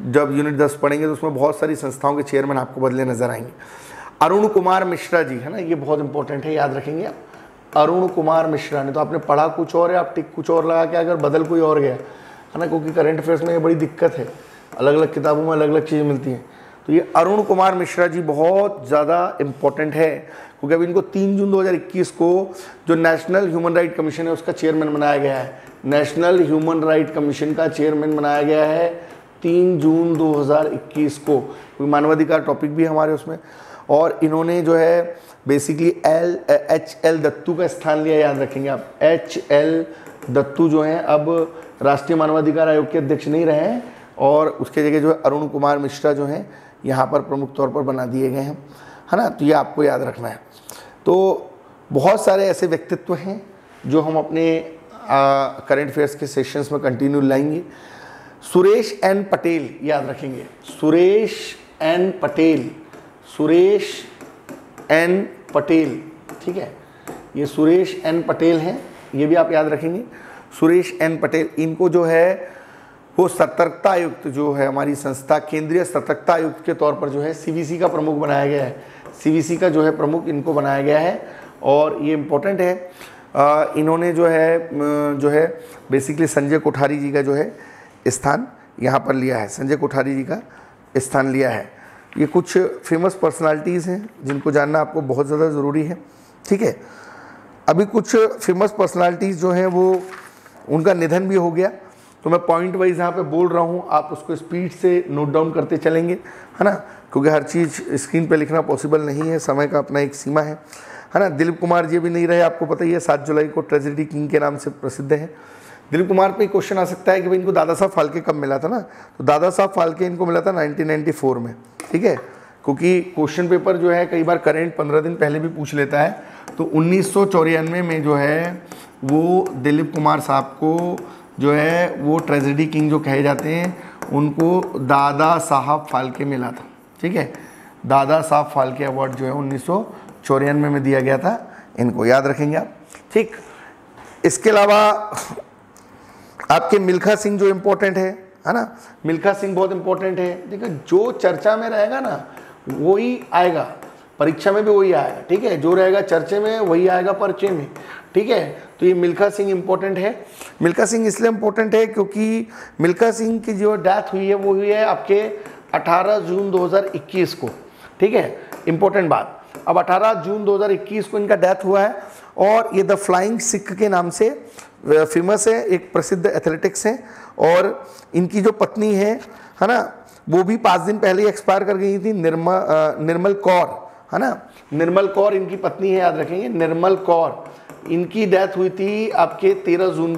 जब यूनिट 10 पढ़ेंगे तो उसमें बहुत सारी संस्थाओं के चेयरमैन आपको बदले नजर आएंगे। अरुण कुमार मिश्रा जी, है ना, ये बहुत इंपॉर्टेंट है, याद रखेंगे आप। अरुण कुमार मिश्रा ने तो आपने पढ़ा कुछ और है, आप टिक कुछ और लगा के अगर बदल कोई और गया, है ना, क्योंकि करंट अफेयर्स में ये बड़ी दिक्कत है, अलग अलग किताबों में अलग अलग चीज़ें मिलती हैं। तो ये अरुण कुमार मिश्रा जी बहुत ज़्यादा इंपॉर्टेंट है क्योंकि अभी इनको 3 जून 2021 को जो नेशनल ह्यूमन राइट कमीशन है उसका चेयरमैन बनाया गया है। नेशनल ह्यूमन राइट कमीशन का चेयरमैन बनाया गया है 3 जून 2021 को, कोई मानवाधिकार टॉपिक भी हमारे उसमें। और इन्होंने जो है बेसिकली HL दत्तू का स्थान लिया, याद रखेंगे आप। HL दत्तू जो हैं अब राष्ट्रीय मानवाधिकार आयोग के अध्यक्ष नहीं रहे हैं और उसके जगह जो है अरुण कुमार मिश्रा जो हैं यहाँ पर प्रमुख तौर पर बना दिए गए हैं, है ना। तो ये आपको याद रखना है। तो बहुत सारे ऐसे व्यक्तित्व हैं जो हम अपने करंट अफेयर्स के सेशंस में कंटिन्यू लाएंगे। सुरेश एन पटेल, याद रखेंगे, सुरेश एन पटेल, सुरेश एन पटेल, ठीक है, ये सुरेश एन पटेल हैं, ये भी आप याद रखेंगे। सुरेश एन पटेल, इनको जो है वो सतर्कता आयुक्त जो है हमारी संस्था, केंद्रीय सतर्कता आयुक्त के तौर पर जो है CVC का प्रमुख बनाया गया है। CVC का जो है प्रमुख इनको बनाया गया है और ये इम्पोर्टेंट है। इन्होंने जो है बेसिकली संजय कोठारी जी का जो है स्थान यहाँ पर लिया है, संजय कोठारी जी का स्थान लिया है। ये कुछ फेमस पर्सनालिटीज़ हैं जिनको जानना आपको बहुत ज़्यादा ज़रूरी है, ठीक है। अभी कुछ फेमस पर्सनालिटीज़ जो हैं वो उनका निधन भी हो गया, तो मैं पॉइंट वाइज यहाँ पे बोल रहा हूँ, आप उसको स्पीड से नोट डाउन करते चलेंगे, है ना, क्योंकि हर चीज़ स्क्रीन पे लिखना पॉसिबल नहीं है, समय का अपना एक सीमा है ना। दिलीप कुमार जी भी नहीं रहे, आपको पता ही है, 7 जुलाई को ट्रेजेडी किंग के नाम से प्रसिद्ध है। दिलीप कुमार पे क्वेश्चन आ सकता है कि भाई इनको दादा साहब फाल्के कब मिला था ना, तो दादा साहब फाल्के इनको मिला था 1994 में, ठीक है, क्योंकि क्वेश्चन पेपर जो है कई बार करेंट 15 दिन पहले भी पूछ लेता है। तो 1994 में जो है वो दिलीप कुमार साहब को जो है वो ट्रेजेडी किंग जो कहे जाते हैं उनको दादा साहब फाल्के मिला था, ठीक है। दादा साहब फाल्के अवार्ड जो है 1994 में दिया गया था, इनको याद रखेंगे आप, ठीक। इसके अलावा आपके मिल्खा सिंह जो इम्पोर्टेंट है ना, मिल्खा सिंह बहुत इम्पोर्टेंट है। देखिए जो चर्चा में रहेगा ना वही आएगा, परीक्षा में भी वही आएगा, ठीक है, जो रहेगा चर्चे में वही आएगा पर्चे में, ठीक है। तो ये मिल्खा सिंह इम्पोर्टेंट है। मिल्खा सिंह इसलिए इम्पोर्टेंट है क्योंकि मिल्खा सिंह की जो डेथ हुई है वो हुई है आपके 18 जून 2021 को, ठीक है, इम्पोर्टेंट बात। अब 18 जून 2021 को इनका डेथ हुआ है और ये द फ्लाइंग सिख के नाम से फेमस है, एक प्रसिद्ध एथलेटिक्स हैं। और इनकी जो पत्नी है ना, वो भी 5 दिन पहले ही एक्सपायर कर गई थी, निर्मल कौर, है ना, निर्मल कौर इनकी पत्नी है, याद रखेंगे, निर्मल कौर। इनकी डेथ हुई थी आपके 13 जून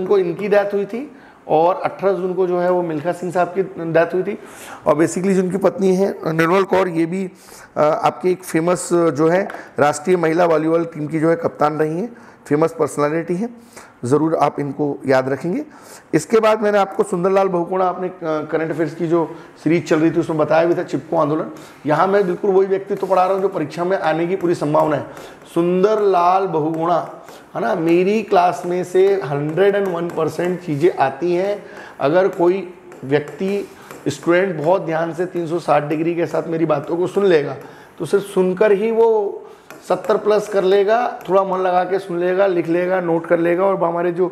को इनकी डेथ हुई थी और 18 जून को जो है वो मिल्खा सिंह साहब की डेथ हुई थी। और बेसिकली जो उनकी पत्नी है निर्मल कौर, ये भी आपकी एक फेमस जो है राष्ट्रीय महिला वॉलीबॉल टीम की जो है कप्तान रही हैं, फेमस पर्सनालिटी है, ज़रूर आप इनको याद रखेंगे। इसके बाद मैंने आपको सुंदरलाल बहुगुणा, आपने करंट अफेयर्स की जो सीरीज चल रही थी उसमें बताया भी था, चिपको आंदोलन। यहाँ मैं बिल्कुल वही व्यक्ति तो पढ़ा रहा हूँ जो परीक्षा में आने की पूरी संभावना है, सुंदरलाल बहुगुणा, है ना। मेरी क्लास में से 101% चीज़ें आती हैं। अगर कोई व्यक्ति स्टूडेंट बहुत ध्यान से 360 डिग्री के साथ मेरी बातों को सुन लेगा तो सिर्फ सुनकर ही वो 70 प्लस कर लेगा, थोड़ा मन लगा के सुन लेगा, लिख लेगा, नोट कर लेगा। और हमारे जो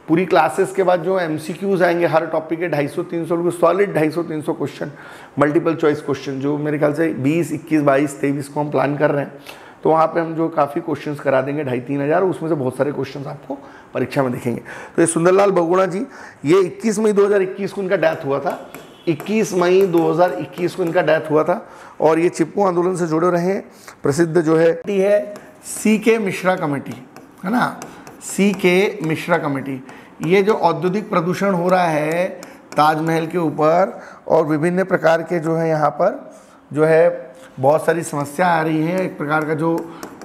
पूरी क्लासेस के बाद जो MCQs आएंगे हर टॉपिक के 250-300 solid 250-300 question, multiple choice question, जो मेरे ख्याल से 20, 21, 22, 23 को हम प्लान कर रहे हैं। तो वहाँ पे हम जो काफ़ी क्वेश्चंस करा देंगे 2,500-3 हज़ार, उसमें से बहुत सारे क्वेश्चंस आपको परीक्षा में दिखेंगे। तो ये सुंदरलाल बहुगुणा जी, ये 21 मई 2021 को इनका डेथ हुआ था। 21 मई 2021 को इनका डेथ हुआ था और ये चिपको आंदोलन से जुड़े रहे प्रसिद्ध जो है CK मिश्रा कमेटी, है ना, CK मिश्रा कमेटी। ये जो औद्योगिक प्रदूषण हो रहा है ताजमहल के ऊपर और विभिन्न प्रकार के जो है यहाँ पर जो है बहुत सारी समस्या आ रही है, एक प्रकार का जो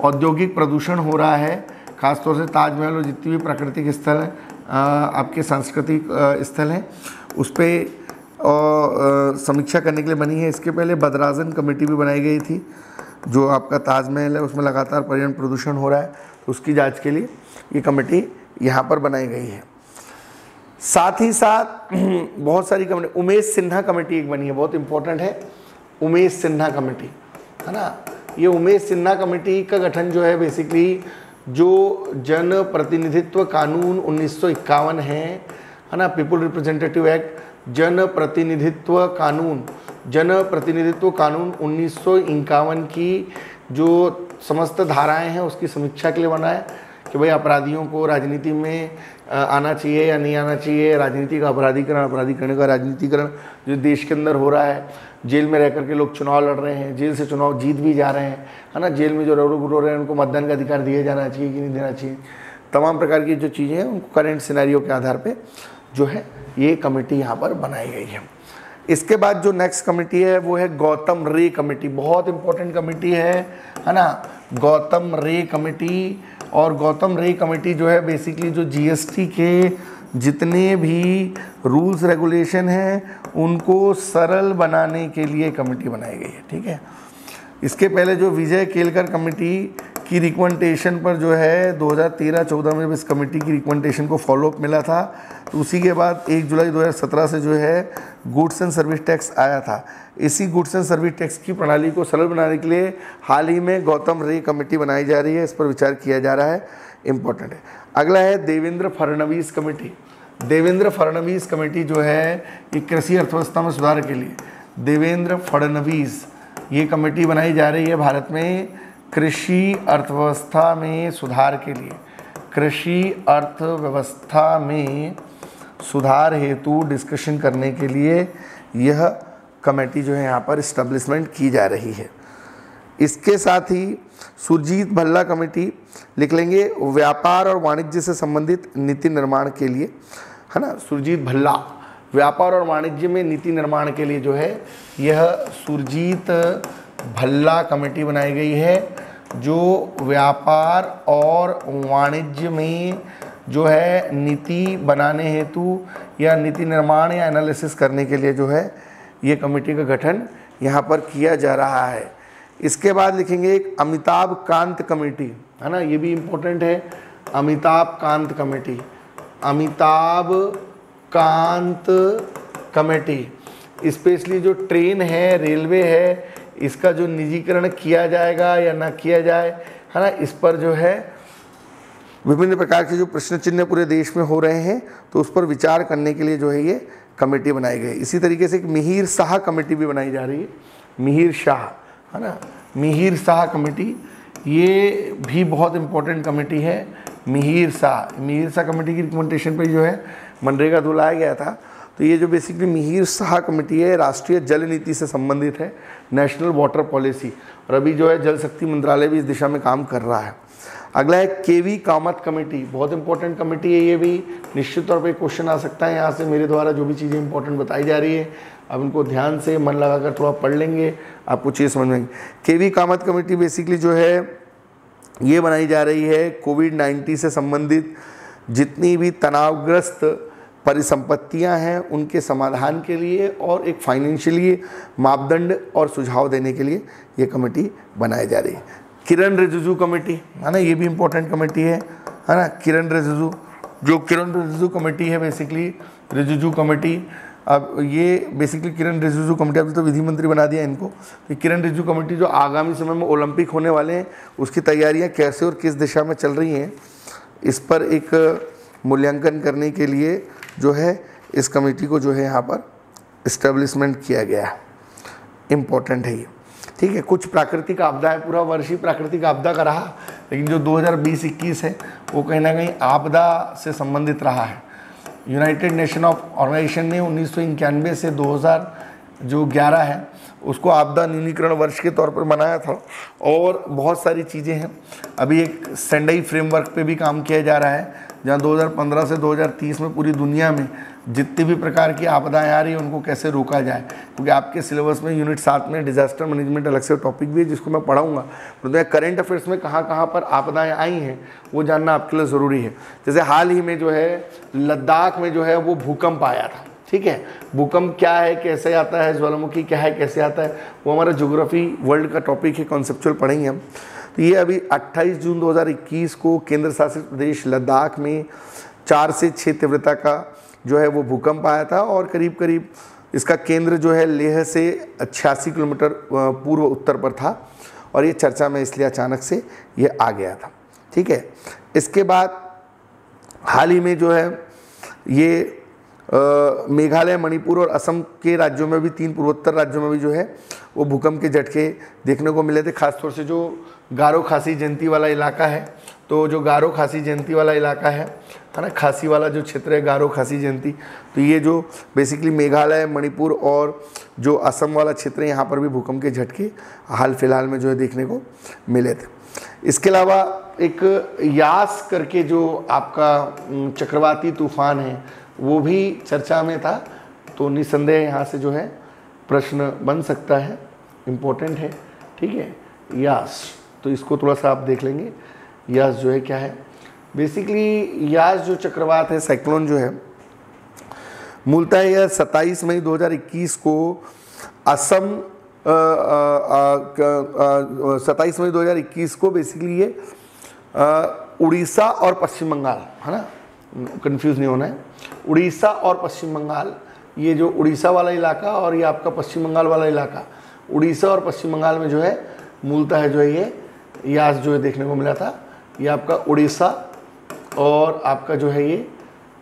औद्योगिक प्रदूषण हो रहा है, ख़ासतौर से ताजमहल और जितनी भी प्राकृतिक स्थल हैं, आपके सांस्कृतिक स्थल हैं, उस पर समीक्षा करने के लिए बनी है। इसके पहले बदराजन कमेटी भी बनाई गई थी, जो आपका ताजमहल है उसमें लगातार पर्यावरण प्रदूषण हो रहा है, तो उसकी जांच के लिए ये कमेटी यहाँ पर बनाई गई है। साथ ही साथ बहुत सारी कमेटी, उमेश सिन्हा कमेटी एक बनी है, बहुत इंपॉर्टेंट है, उमेश सिन्हा कमेटी, है ना। ये उमेश सिन्हा कमेटी का गठन जो है बेसिकली जो जन प्रतिनिधित्व कानून 1951 है ना, पीपल रिप्रेजेंटेटिव एक्ट, जन प्रतिनिधित्व कानून 1951 की जो समस्त धाराएं हैं उसकी समीक्षा के लिए बना है कि भाई अपराधियों को राजनीति में आना चाहिए या नहीं आना चाहिए, राजनीति का अपराधीकरण का राजनीतिकरण जो देश के अंदर हो रहा है, जेल में रह करके लोग चुनाव लड़ रहे हैं, जेल से चुनाव जीत भी जा रहे हैं, है ना, जेल में जो रो रहे हैं उनको मतदान का अधिकार दिया जाना चाहिए कि नहीं देना चाहिए, तमाम प्रकार की जो चीज़ें हैं उनको करंट सिनेरियो के आधार पर जो है ये कमेटी यहाँ पर बनाई गई है। इसके बाद जो नेक्स्ट कमेटी है वो है गौतम रे कमेटी, बहुत इंपॉर्टेंट कमेटी है ना, गौतम रे कमेटी। और गौतम रे कमेटी जो है बेसिकली जो GST के जितने भी रूल्स रेगुलेशन हैं उनको सरल बनाने के लिए कमेटी बनाई गई है, ठीक है। इसके पहले जो विजय केलकर कमेटी की रिकमेंडेशन पर जो है 2013-14 में इस कमेटी की रिकमेंडेशन को फॉलोअप मिला था, तो उसी के बाद 1 जुलाई 2017 से जो है गुड्स एंड सर्विस टैक्स आया था। इसी गुड्स एंड सर्विस टैक्स की प्रणाली को सरल बनाने के लिए हाल ही में गौतम रे कमेटी बनाई जा रही है, इस पर विचार किया जा रहा है, इम्पोर्टेंट है। अगला है देवेंद्र फडणवीस कमेटी। देवेंद्र फडणवीस कमेटी जो है ये कृषि अर्थव्यवस्था में सुधार के लिए, देवेंद्र फडणवीस ये कमेटी बनाई जा रही है भारत में कृषि अर्थव्यवस्था में सुधार के लिए, कृषि अर्थव्यवस्था में सुधार हेतु डिस्कशन करने के लिए यह कमेटी जो है यहाँ पर इस्टेब्लिशमेंट की जा रही है। इसके साथ ही सुरजीत भल्ला कमेटी लिख लेंगे, व्यापार और वाणिज्य से संबंधित नीति निर्माण के लिए, है ना, सुरजीत भल्ला, व्यापार और वाणिज्य में नीति निर्माण के लिए जो है यह सुरजीत भल्ला कमेटी बनाई गई है, जो व्यापार और वाणिज्य में जो है नीति बनाने हेतु या नीति निर्माण या एनालिसिस करने के लिए जो है ये कमेटी का गठन यहाँ पर किया जा रहा है। इसके बाद लिखेंगे एक अमिताभ कांत कमेटी, है ना, ये भी इम्पोर्टेंट है, Amitabh Kant committee, Amitabh Kant committee. Specially जो ट्रेन है, रेलवे है, इसका जो निजीकरण किया जाएगा या ना किया जाए, है ना, इस पर जो है विभिन्न प्रकार के जो प्रश्न चिन्ह पूरे देश में हो रहे हैं, तो उस पर विचार करने के लिए जो है ये कमेटी बनाई गई। इसी तरीके से एक मिहिर शाह कमेटी भी बनाई जा रही है, मिहिर शाह, है ना, मिहिर शाह कमेटी, ये भी बहुत इंपॉर्टेंट कमेटी है। मिहिर शाह कमेटी की रिकमेंडेशन पर जो है मनरेगा 2 लाया गया था। तो ये जो बेसिकली मिहिर शाह कमेटी है राष्ट्रीय जल नीति से संबंधित है, नेशनल वाटर पॉलिसी, और अभी जो है जल शक्ति मंत्रालय भी इस दिशा में काम कर रहा है। अगला है KV कामत कमेटी, बहुत इंपॉर्टेंट कमेटी है, ये भी निश्चित तौर पे क्वेश्चन आ सकता है यहाँ से, मेरे द्वारा जो भी चीज़ें इंपॉर्टेंट बताई जा रही है अब इनको ध्यान से मन लगाकर थोड़ा पढ़ लेंगे, आपको चीज़ समझ में आएंगी। KV कामत कमेटी बेसिकली जो है ये बनाई जा रही है कोविड-19 से संबंधित जितनी भी तनावग्रस्त परिसंपत्तियां हैं उनके समाधान के लिए और एक फाइनेंशियली मापदंड और सुझाव देने के लिए ये कमेटी बनाई जा रही है। किरण रिजिजू कमेटी, है ना, ये भी इम्पोर्टेंट कमेटी है ना, किरण रिजिजू, जो किरण रिजिजू कमेटी है बेसिकली रिजिजू कमेटी, अब ये बेसिकली किरण रिजिजू कमेटी, अभी तो विधि मंत्री बना दिया इनको, तो किरण रिजिजू कमेटी जो आगामी समय में ओलंपिक होने वाले हैं उसकी तैयारियां कैसे और किस दिशा में चल रही हैं, इस पर एक मूल्यांकन करने के लिए जो है इस कमेटी को जो है यहाँ पर इस्टेब्लिशमेंट किया गया है। इम्पोर्टेंट है ये, ठीक है। कुछ प्राकृतिक आपदाएं, पूरा वर्ष ही प्राकृतिक आपदा का रहा, लेकिन जो 2020-21 है वो कहीं ना कहीं आपदा से संबंधित रहा है। यूनाइटेड नेशन ऑर्गेनाइजेशन ने 1991 से 2011 है उसको आपदा न्यूनीकरण वर्ष के तौर पर मनाया था, और बहुत सारी चीज़ें हैं। अभी एक सेंडई फ्रेमवर्क पे भी काम किया जा रहा है, जहाँ 2015 से 2030 में पूरी दुनिया में जितनी भी प्रकार की आपदाएं आ रही हैं उनको कैसे रोका जाए, क्योंकि आपके सिलेबस में यूनिट 7 में डिजास्टर मैनेजमेंट अलग से टॉपिक भी है जिसको मैं पढ़ाऊंगा। तो करंट अफेयर्स में कहाँ कहाँ पर आपदाएं आई हैं वो जानना आपके लिए ज़रूरी है। जैसे हाल ही में जो है लद्दाख में जो है वो भूकंप आया था, ठीक है। भूकंप क्या है, कैसे आता है, ज्वालामुखी क्या है, कैसे आता है, वो हमारा ज्योग्राफी वर्ल्ड का टॉपिक है, कॉन्सेप्चुअल पढ़ेंगे हम। तो ये अभी 28 जून 2021 को केंद्र शासित प्रदेश लद्दाख में 4 से 6 तीव्रता का जो है वो भूकंप आया था, और करीब करीब इसका केंद्र जो है लेह से 86 किलोमीटर पूर्व उत्तर पर था, और ये चर्चा में इसलिए अचानक से ये आ गया था, ठीक है। इसके बाद हाल ही में जो है ये मेघालय, मणिपुर और असम के राज्यों में भी, 3 पूर्वोत्तर राज्यों में भी जो है वो भूकंप के झटके देखने को मिले थे। खासतौर से जो गारो खासी जयंती वाला इलाका है, तो जो गारो खासी जयंती वाला इलाका है ना, खासी वाला जो क्षेत्र है गारो खासी जयंती, तो ये जो बेसिकली मेघालय, मणिपुर और जो असम वाला क्षेत्र है यहाँ पर भी भूकंप के झटके हाल फिलहाल में जो है देखने को मिले थे। इसके अलावा एक यास करके जो आपका चक्रवाती तूफान है वो भी चर्चा में था, तो निसंदेह यहाँ से जो है प्रश्न बन सकता है, इम्पोर्टेंट है, ठीक है। यास, तो इसको थोड़ा सा आप देख लेंगे, यास जो है क्या है। बेसिकली यास जो चक्रवात है, साइक्लोन जो है, मूलतः यह 27 मई 2021 को असम 27 मई 2021 को बेसिकली ये उड़ीसा और पश्चिम बंगाल, है ना, कंफ्यूज नहीं होना है, उड़ीसा और पश्चिम बंगाल, ये जो उड़ीसा वाला इलाका और ये आपका पश्चिम बंगाल वाला इलाका, उड़ीसा और पश्चिम बंगाल में जो है मूलतः जो है ये यास जो है देखने को मिला था। ये आपका उड़ीसा और आपका जो है ये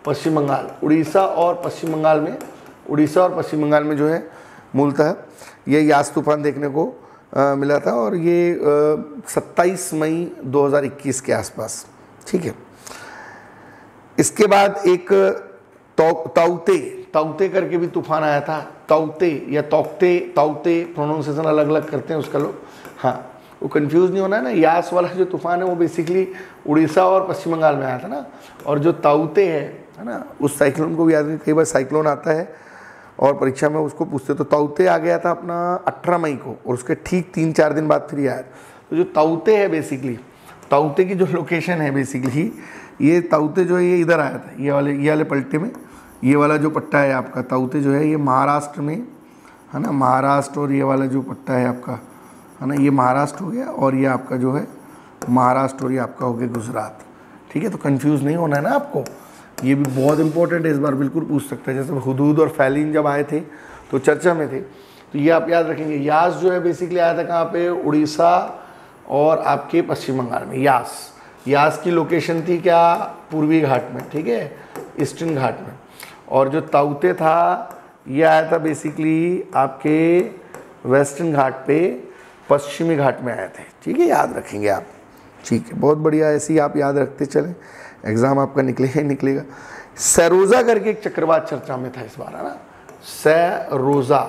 पश्चिम बंगाल, उड़ीसा और पश्चिम बंगाल में जो है मूलतः ये यास तूफान देखने को मिला था, और ये 27 मई 2021 के आसपास, ठीक है। इसके बाद एक ताउते करके भी तूफान आया था, ताउते या ताउते प्रोनाउंसिएशन अलग अलग करते हैं उसका लोग, हाँ, वो कंफ्यूज नहीं होना है ना। यास वाला जो तूफान है वो बेसिकली उड़ीसा और पश्चिम बंगाल में आया था ना, और जो ताउते है ना, उस साइक्लोन को भी याद नहीं, कई बार साइक्लोन आता है और परीक्षा में उसको पूछते, तो ताउते आ गया था अपना 18 मई को, और उसके ठीक 3-4 दिन बाद फिर आया। तो जो ताउते है बेसिकली, ताउते की जो लोकेशन है बेसिकली, ये ताउते जो है ये इधर आया था, ये वाले पलटे में, ये वाला जो पट्टा है आपका ताउते जो है ये महाराष्ट्र में है ना, महाराष्ट्र, और ये वाला जो पट्टा है आपका है ना, ये महाराष्ट्र हो गया, और ये आपका जो है महाराष्ट्र, और ये आपका हो गया गुजरात, ठीक है। तो कंफ्यूज नहीं होना है ना आपको, ये भी बहुत इंपॉर्टेंट है, इस बार बिल्कुल पूछ सकते हैं। जैसे हुदूद और फैलिन जब आए थे तो चर्चा में थे, तो ये आप याद रखेंगे। यास जो है बेसिकली आया था कहाँ पे, उड़ीसा और आपके पश्चिम बंगाल में। यास की लोकेशन थी क्या, पूर्वी घाट में, ठीक है, ईस्टर्न घाट में। और जो ताउते था ये आया था बेसिकली आपके वेस्टर्न घाट पे, पश्चिमी घाट में आए थे, ठीक है, याद रखेंगे आप, ठीक है, बहुत बढ़िया। ऐसे ही आप याद रखते चलें, एग्जाम आपका निकलेगा ही निकलेगा। सैरोजा करके एक चक्रवात चर्चा में था इस बार, है ना, सैरोजा,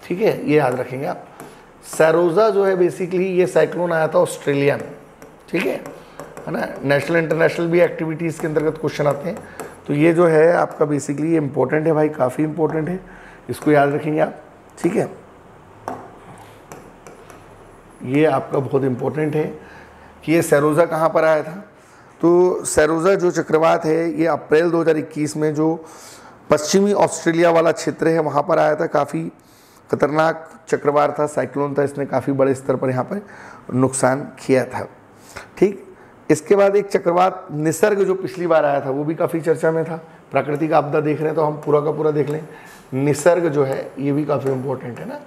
ठीक है, ये याद रखेंगे आप। सैरोजा जो है बेसिकली ये साइक्लोन आया था ऑस्ट्रेलिया में, ठीक है ना। नेशनल इंटरनेशनल भी एक्टिविटीज़ के अंतर्गत क्वेश्चन आते हैं, तो ये जो है आपका बेसिकली ये इंपॉर्टेंट है भाई, काफ़ी इंपॉर्टेंट है, इसको याद रखेंगे आप, ठीक है। ये आपका बहुत इंपॉर्टेंट है कि ये सैरोजा कहाँ पर आया था। तो सैरोजा जो चक्रवात है ये अप्रैल 2021 में जो पश्चिमी ऑस्ट्रेलिया वाला क्षेत्र है वहाँ पर आया था। काफ़ी खतरनाक चक्रवात था, साइक्लोन था, इसने काफ़ी बड़े स्तर पर यहाँ पर नुकसान किया था, ठीक। इसके बाद एक चक्रवात निसर्ग जो पिछली बार आया था वो भी काफ़ी चर्चा में था। प्राकृतिक आपदा देख रहे हैं तो हम पूरा का पूरा देख लें। निसर्ग जो है ये भी काफ़ी इंपॉर्टेंट है ना,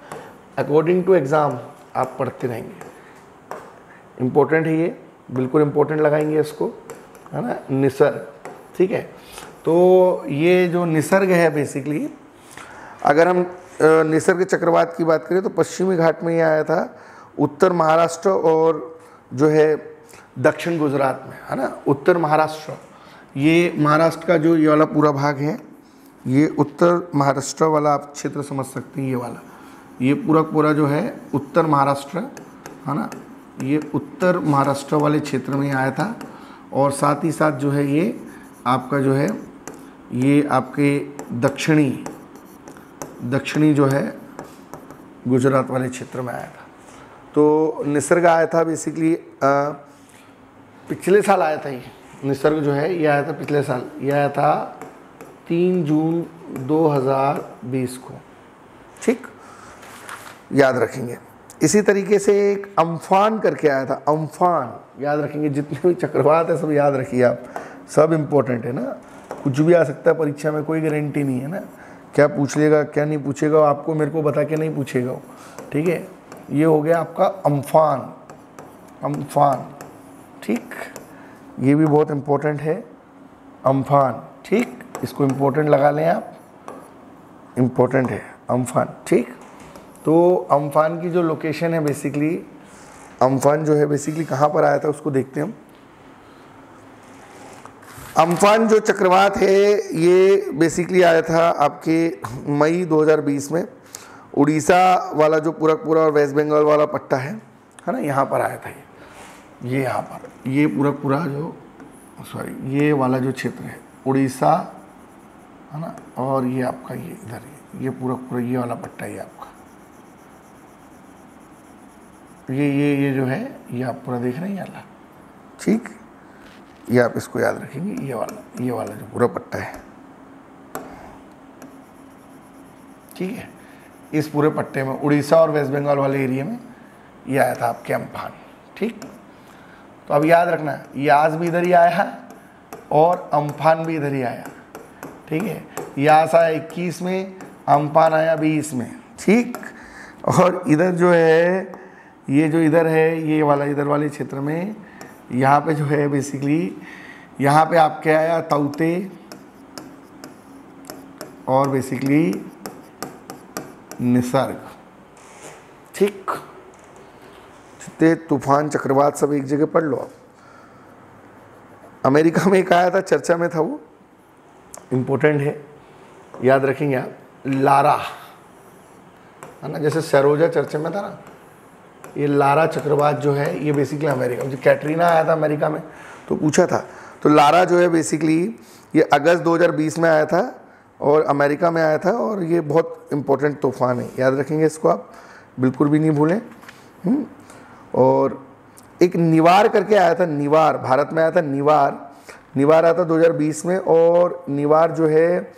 अकॉर्डिंग टू एग्ज़ाम आप पढ़ते रहेंगे, इम्पोर्टेंट है ये, बिल्कुल इम्पोर्टेंट लगाएंगे इसको, है ना। निसर्ग ठीक है। तो ये जो निसर्ग है बेसिकली, अगर हम निसर्ग चक्रवात की बात करें तो पश्चिमी घाट में ये आया था, उत्तर महाराष्ट्र और जो है दक्षिण गुजरात में, है ना। उत्तर महाराष्ट्र, ये महाराष्ट्र का जो ये वाला पूरा भाग है, ये उत्तर महाराष्ट्र वाला आप क्षेत्र समझ सकते हैं। ये वाला, ये पूरा पूरा जो है उत्तर महाराष्ट्र, है ना, ये उत्तर महाराष्ट्र वाले क्षेत्र में आया था। और साथ ही साथ जो है ये आपका जो है ये आपके दक्षिणी जो है गुजरात वाले क्षेत्र में आया था। तो निसर्ग आया था बेसिकली पिछले साल आया था। ये निसर्ग जो है ये आया था पिछले साल, ये आया था 3 जून 2020 को, ठीक, याद रखेंगे। इसी तरीके से एक अम्फान करके आया था, अम्फान याद रखेंगे। जितने भी चक्रवात है सब याद रखिए आप, सब इम्पोर्टेंट है ना। कुछ भी आ सकता है परीक्षा में, कोई गारंटी नहीं है ना, क्या पूछ लेगा क्या नहीं पूछेगा, आपको मेरे को बता के नहीं पूछेगा, ठीक है। ये हो गया आपका अम्फान, अम्फान, ठीक, ये भी बहुत इम्पोर्टेंट है अम्फान, ठीक, इसको इम्पोर्टेंट लगा लें आप, इम्पोर्टेंट है अम्फान, ठीक। तो अम्फान की जो लोकेशन है बेसिकली, अम्फान जो है बेसिकली कहाँ पर आया था उसको देखते हैं हम। अम्फान जो चक्रवात है ये बेसिकली आया था आपके मई 2020 में, उड़ीसा वाला जो पूरा और वेस्ट बंगाल वाला पट्टा है ना, यहाँ पर आया था ये यहाँ पर, ये पूरा जो ये वाला जो क्षेत्र है उड़ीसा, है ना, और ये आपका ये इधर ये पूरा ये वाला पट्टा ये आपका ये जो है ये आप पूरा देख रहे हैं ये वाला, ठीक, ये आप इसको याद रखेंगे, ये वाला जो पूरा पट्टा है, ठीक है। इस पूरे पट्टे में उड़ीसा और वेस्ट बंगाल वाले एरिया में ये आया था आपके अम्फान, ठीक। तो अब याद रखना, यास भी इधर ही आया है और अम्फान भी इधर ही आया, ठीक है। यास आया 21 में, अम्फान आया 20 में, ठीक। और इधर जो है ये जो इधर है ये वाला इधर वाले क्षेत्र में, यहाँ पे जो है बेसिकली यहाँ पे आपके आया ताउते और बेसिकली निसर्ग, ठीक। जितने तूफान चक्रवात सब एक जगह पढ़ लो आप। अमेरिका में एक आया था, चर्चा में था, वो इम्पोर्टेंट है, याद रखेंगे आप, लारा, है ना, जैसे सरोजा चर्चा में था ना, ये लारा चक्रवात जो है ये बेसिकली अमेरिका में, जो कैटरीना आया था अमेरिका में तो पूछा था, तो लारा जो है बेसिकली ये अगस्त 2020 में आया था और अमेरिका में आया था, और ये बहुत इम्पोर्टेंट तूफान है, याद रखेंगे इसको आप, बिल्कुल भी नहीं भूलें। और एक निवार करके आया था, निवार भारत में आया था, निवार आया था 2020 में, और निवार जो है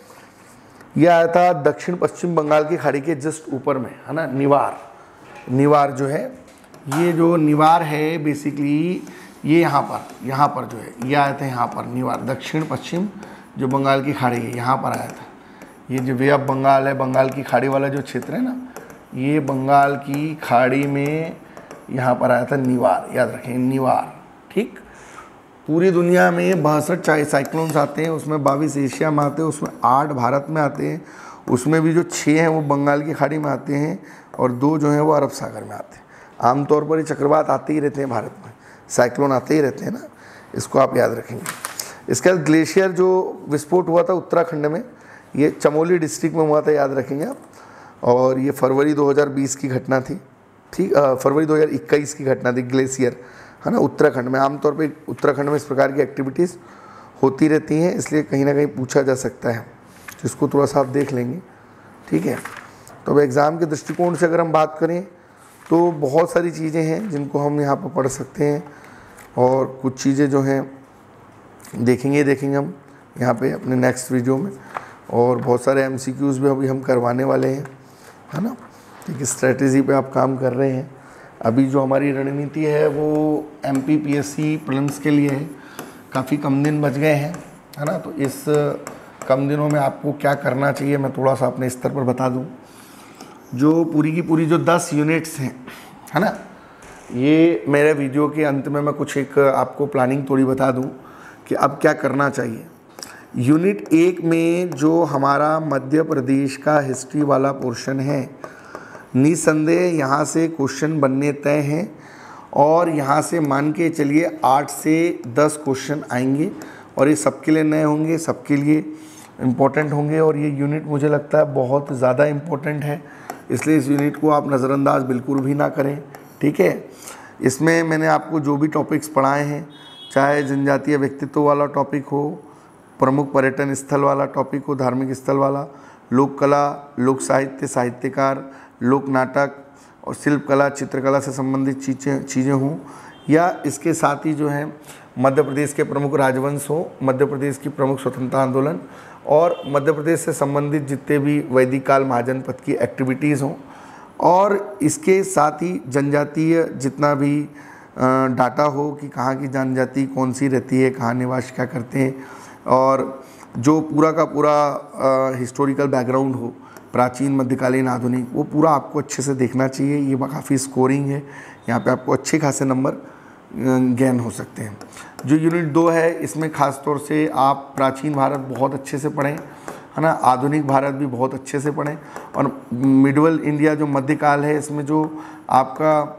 ये आया था दक्षिण पश्चिम बंगाल की खाड़ी के जस्ट ऊपर में, है ना। निवार जो है, ये जो निवार है बेसिकली ये यहाँ पर जो है ये आया था, यहाँ पर निवार दक्षिण पश्चिम जो बंगाल की खाड़ी है यहाँ पर आया था। ये जो वे ऑफ बंगाल है, बंगाल की खाड़ी वाला जो क्षेत्र है ना, ये बंगाल की खाड़ी में यहाँ पर आया था निवार, याद रखें निवार, ठीक। पूरी दुनिया में 62 साइक्लोन्स आते हैं, उसमें 22 एशिया में आते हैं, उसमें 8 भारत में आते हैं, उसमें भी जो 6 हैं वो बंगाल की खाड़ी में आते हैं और 2 जो हैं वो अरब सागर में आते हैं। आमतौर पर ये चक्रवात आते ही रहते हैं भारत में, साइक्लोन आते ही रहते हैं ना, इसको आप याद रखेंगे। इसके बाद ग्लेशियर जो विस्फोट हुआ था उत्तराखंड में, ये चमोली डिस्ट्रिक्ट में हुआ था, याद रखेंगे आप, और ये फरवरी 2020 की घटना थी, ठीक, फरवरी 2021 की घटना थी, ग्लेशियर, है ना, उत्तराखंड में। आमतौर पे उत्तराखंड में इस प्रकार की एक्टिविटीज़ होती रहती हैं, इसलिए कहीं ना कहीं पूछा जा सकता है, जिसको थोड़ा सा आप देख लेंगे, ठीक है। तो अब एग्ज़ाम के दृष्टिकोण से अगर हम बात करें तो बहुत सारी चीज़ें हैं जिनको हम यहाँ पर पढ़ सकते हैं, और कुछ चीज़ें जो हैं देखेंगे हम यहाँ पे अपने नेक्स्ट वीडियो में, और बहुत सारे MCQs भी अभी हम करवाने वाले हैं, है ना। एक स्ट्रेटजी पे आप काम कर रहे हैं। अभी जो हमारी रणनीति है वो MPPSC प्रीलिम्स के लिए है, काफ़ी कम दिन बच गए हैं, है ना। तो इस कम दिनों में आपको क्या करना चाहिए मैं थोड़ा सा अपने स्तर पर बता दूं। जो पूरी की पूरी जो 10 यूनिट्स हैं, है ना, ये मेरे वीडियो के अंत में मैं कुछ एक आपको प्लानिंग थोड़ी बता दूं कि अब क्या करना चाहिए। यूनिट 1 में जो हमारा मध्य प्रदेश का हिस्ट्री वाला पोर्शन है, निसंदेह यहाँ से क्वेश्चन बनने तय हैं और यहाँ से मान के चलिए 8 से 10 क्वेश्चन आएंगे और ये सबके लिए नए होंगे, सबके लिए इम्पोर्टेंट होंगे और ये यूनिट मुझे लगता है बहुत ज़्यादा इम्पोर्टेंट है, इसलिए इस यूनिट को आप नज़रअंदाज बिल्कुल भी ना करें। ठीक है, इसमें मैंने आपको जो भी टॉपिक्स पढ़ाए हैं, चाहे जनजातीय व्यक्तित्व वाला टॉपिक हो, प्रमुख पर्यटन स्थल वाला टॉपिक हो, धार्मिक स्थल वाला, लोक कला, लोक साहित्य, साहित्यकार, लोक नाटक और शिल्प कला, चित्रकला से संबंधित चीज़ें हों, या इसके साथ ही जो है मध्य प्रदेश के प्रमुख राजवंश हो, मध्य प्रदेश की प्रमुख स्वतंत्रता आंदोलन और मध्य प्रदेश से संबंधित जितने भी वैदिक काल महाजनपद की एक्टिविटीज़ हों, और इसके साथ ही जनजातीय जितना भी डाटा हो कि कहाँ की जनजाति कौन सी रहती है, कहाँ निवास क्या करते हैं, और जो पूरा का पूरा हिस्टोरिकल बैकग्राउंड हो, प्राचीन, मध्यकालीन, आधुनिक, वो पूरा आपको अच्छे से देखना चाहिए। ये काफ़ी स्कोरिंग है, यहाँ पे आपको अच्छे खासे नंबर गेन हो सकते हैं। जो यूनिट 2 है, इसमें ख़ास तौर से आप प्राचीन भारत बहुत अच्छे से पढ़ें, है ना, आधुनिक भारत भी बहुत अच्छे से पढ़ें, और मिडवल इंडिया जो मध्यकाल है, इसमें जो आपका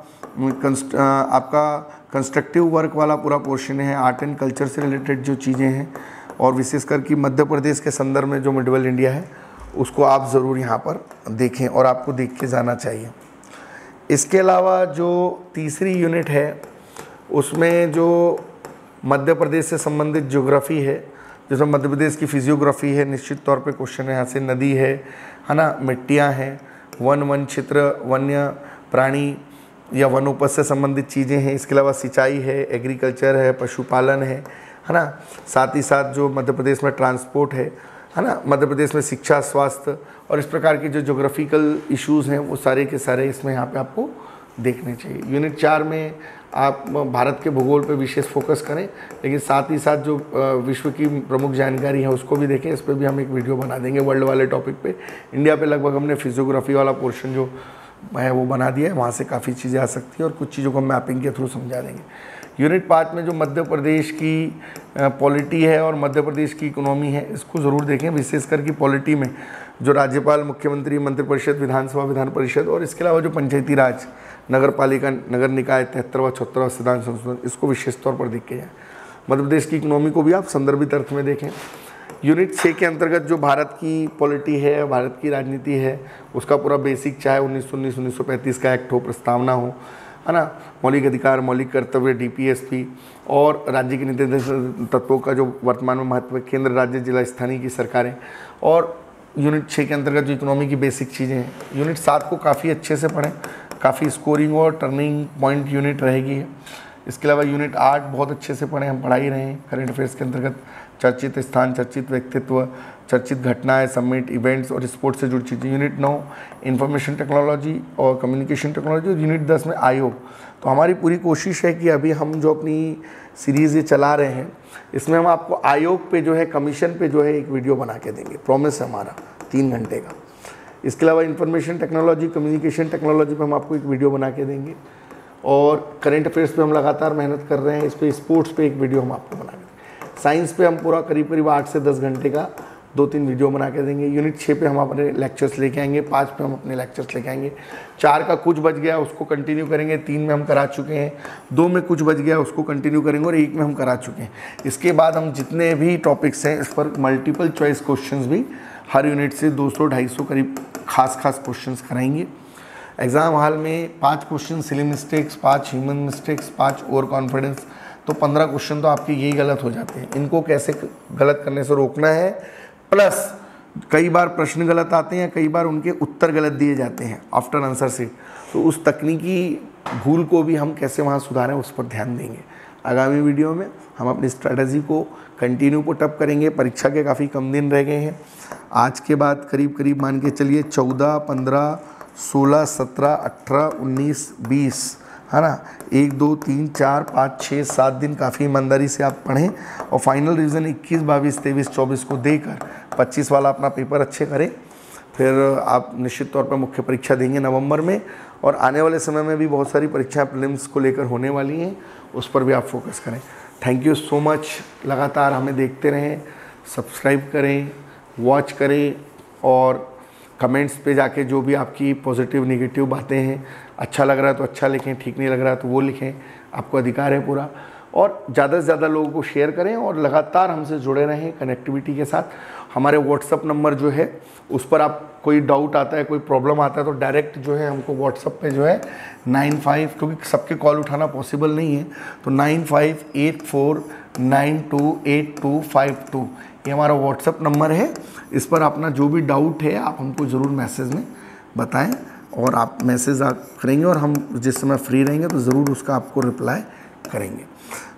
कंस्ट्रक्टिव वर्क वाला पूरा पोर्शन है, आर्ट एंड कल्चर से रिलेटेड जो चीज़ें हैं, और विशेषकर कि मध्य प्रदेश के संदर्भ में जो मिडवल इंडिया है, उसको आप ज़रूर यहाँ पर देखें और आपको देख के जाना चाहिए। इसके अलावा जो तीसरी यूनिट है, उसमें जो मध्य प्रदेश से संबंधित ज्योग्राफी है, जिसमें मध्य प्रदेश की फिजियोग्राफी है, निश्चित तौर पे क्वेश्चन है यहाँ से, नदी है ना, मिट्टियाँ हैं, वन क्षेत्र, वन्य प्राणी या वनोपज से संबंधित चीज़ें हैं। इसके अलावा सिंचाई है, एग्रीकल्चर है, पशुपालन है ना, साथ ही साथ जो मध्य प्रदेश में ट्रांसपोर्ट है ना, मध्य प्रदेश में शिक्षा, स्वास्थ्य और इस प्रकार के जो ज्योग्राफिकल इश्यूज़ हैं, वो सारे के सारे इसमें यहाँ पे आपको देखने चाहिए। यूनिट 4 में आप भारत के भूगोल पे विशेष फोकस करें, लेकिन साथ ही साथ जो विश्व की प्रमुख जानकारी है उसको भी देखें। इस पर भी हम एक वीडियो बना देंगे वर्ल्ड वाले टॉपिक पे। इंडिया पे लगभग हमने फिजियोग्राफी वाला पोर्शन जो है वो बना दिया है, वहाँ से काफ़ी चीज़ें आ सकती हैं और कुछ चीज़ों को मैपिंग के थ्रू समझा देंगे। यूनिट 5 में जो मध्य प्रदेश की पॉलिटी है और मध्य प्रदेश की इकोनॉमी है, इसको ज़रूर देखें। विशेषकर की पॉलिटी में जो राज्यपाल, मुख्यमंत्री, मंत्रिपरिषद, विधानसभा, विधान परिषद और इसके अलावा जो पंचायती राज, नगर पालिका, नगर निकाय, 73वां 74वां संविधान संशोधन, इसको विशेष तौर पर देख के जाए। मध्य प्रदेश की इकोनॉमी को भी आप संदर्भित अर्थ में देखें। यूनिट 6 के अंतर्गत जो भारत की पॉलिटी है, भारत की राजनीति है, उसका पूरा बेसिक, चाहे 1919 1935 का एक्ट हो, प्रस्तावना हो, है ना, मौलिक अधिकार, मौलिक कर्तव्य, डीपीएसपी और राज्य के नीति तत्वों का जो वर्तमान में महत्व है, केंद्र, राज्य, जिला, स्थानीय की सरकारें, और यूनिट 6 के अंतर्गत जो इकोनॉमी की बेसिक चीज़ें हैं। यूनिट 7 को काफ़ी अच्छे से पढ़ें, काफ़ी स्कोरिंग और टर्निंग पॉइंट यूनिट रहेगी। इसके अलावा यूनिट 8 बहुत अच्छे से पढ़ें, हम पढ़ा ही रहे हैं। करंट अफेयर्स के अंतर्गत चर्चित स्थान, चर्चित व्यक्तित्व, चर्चित घटनाएं, समिट, इवेंट्स और स्पोर्ट्स से जुड़ी चीज़ें। यूनिट 9 इंफॉर्मेशन टेक्नोलॉजी और कम्युनिकेशन टेक्नोलॉजी, और यूनिट 10 में आयोग। तो हमारी पूरी कोशिश है कि अभी हम जो अपनी सीरीज़ ये चला रहे हैं, इसमें हम आपको आयोग पे जो है, कमीशन पे जो है एक वीडियो बना के देंगे, प्रॉमिस है हमारा 3 घंटे का। इसके अलावा इंफॉर्मेशन टेक्नोलॉजी, कम्युनिकेशन टेक्नोलॉजी पे हम आपको एक वीडियो बना के देंगे, और करंट अफेयर्स पे हम लगातार मेहनत कर रहे हैं। इस पर स्पोर्ट्स पे एक वीडियो हम आपको बना के देंगे। साइंस पे हम पूरा करीब 8 से 10 घंटे का 2-3 वीडियो बना के देंगे। यूनिट 6 पे हम अपने लेक्चर्स लेके आएंगे, 5 पे हम अपने लेक्चर्स लेके आएंगे, 4 का कुछ बच गया उसको कंटिन्यू करेंगे, 3 में हम करा चुके हैं, 2 में कुछ बच गया उसको कंटिन्यू करेंगे, और 1 में हम करा चुके हैं। इसके बाद हम जितने भी टॉपिक्स हैं, इस पर मल्टीपल चॉइस क्वेश्चंस भी हर यूनिट से 200-250 करीब खास क्वेश्चंस कराएंगे। एग्ज़ाम हॉल में 5 question silly mistakes, 5 human mistakes, 5 over confidence, तो 15 क्वेश्चन तो आपके यही गलत हो जाते हैं। इनको कैसे गलत करने से रोकना है, प्लस कई बार प्रश्न गलत आते हैं, कई बार उनके उत्तर गलत दिए जाते हैं आफ्टर आंसर सीट, तो उस तकनीकी भूल को भी हम कैसे वहाँ सुधारें, उस पर ध्यान देंगे। आगामी वीडियो में हम अपनी स्ट्रेटजी को कंटिन्यू पुट अप करेंगे। परीक्षा के काफ़ी कम दिन रह गए हैं। आज के बाद करीब मान के चलिए 14, 15, 16, 17, 18, 19, 20, है ना, 1, 2, 3, 4, 5, 6, 7 दिन काफ़ी ईमानदारी से आप पढ़ें, और फाइनल रिवीजन 21, 22, 23, 24 को देकर 25 वाला अपना पेपर अच्छे करें। फिर आप निश्चित तौर पर मुख्य परीक्षा देंगे नवंबर में, और आने वाले समय में भी बहुत सारी परीक्षाएं प्रीलिम्स को लेकर होने वाली हैं, उस पर भी आप फोकस करें। थैंक यू सो मच, लगातार हमें देखते रहें, सब्सक्राइब करें, वॉच करें और कमेंट्स पे जाके जो भी आपकी पॉजिटिव नेगेटिव बातें हैं, अच्छा लग रहा है तो अच्छा लिखें, ठीक नहीं लग रहा है तो वो लिखें, आपको अधिकार है पूरा। और ज़्यादा से ज़्यादा लोगों को शेयर करें और लगातार हमसे जुड़े रहें कनेक्टिविटी के साथ। हमारे व्हाट्सअप नंबर जो है उस पर आप कोई डाउट आता है, कोई प्रॉब्लम आता है तो डायरेक्ट जो है हमको व्हाट्सअप पे जो है 95, क्योंकि सबके कॉल उठाना पॉसिबल नहीं है, तो 9584928252 ये हमारा व्हाट्सअप नंबर है। इस पर अपना जो भी डाउट है आप हमको ज़रूर मैसेज में बताएं और आप मैसेज करेंगे और हम जिस समय फ्री रहेंगे तो ज़रूर उसका आपको रिप्लाई करेंगे।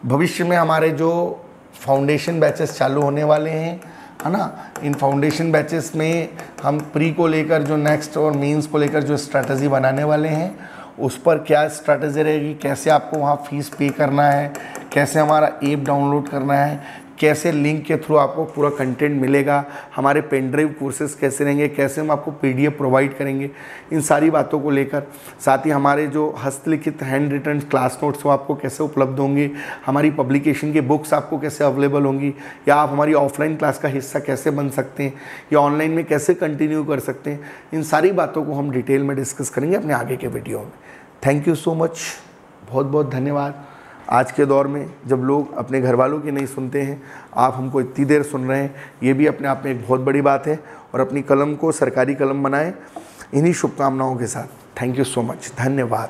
भविष्य में हमारे जो फाउंडेशन बैचेस चालू होने वाले हैं, है ना, इन फाउंडेशन बैचेस में हम प्री को लेकर जो नेक्स्ट और मेंस को लेकर जो स्ट्रैटेजी बनाने वाले हैं, उस पर क्या स्ट्रैटेजी रहेगी, कैसे आपको वहाँ फीस पे करना है, कैसे हमारा ऐप डाउनलोड करना है, कैसे लिंक के थ्रू आपको पूरा कंटेंट मिलेगा, हमारे पेन ड्राइव कोर्सेज कैसे रहेंगे, कैसे हम आपको पीडीएफ प्रोवाइड करेंगे, इन सारी बातों को लेकर, साथ ही हमारे जो हस्तलिखित हैंड रिटन क्लास नोट्स वो आपको कैसे उपलब्ध होंगे, हमारी पब्लिकेशन की बुक्स आपको कैसे अवेलेबल होंगी, या आप हमारी ऑफलाइन क्लास का हिस्सा कैसे बन सकते हैं या ऑनलाइन में कैसे कंटिन्यू कर सकते हैं, इन सारी बातों को हम डिटेल में डिस्कस करेंगे अपने आगे के वीडियो में। थैंक यू सो मच, बहुत बहुत धन्यवाद। आज के दौर में जब लोग अपने घर वालों की नहीं सुनते हैं, आप हमको इतनी देर सुन रहे हैं, ये भी अपने आप में एक बहुत बड़ी बात है। और अपनी कलम को सरकारी कलम बनाएं, इन्हीं शुभकामनाओं के साथ। थैंक यू सो मच, धन्यवाद।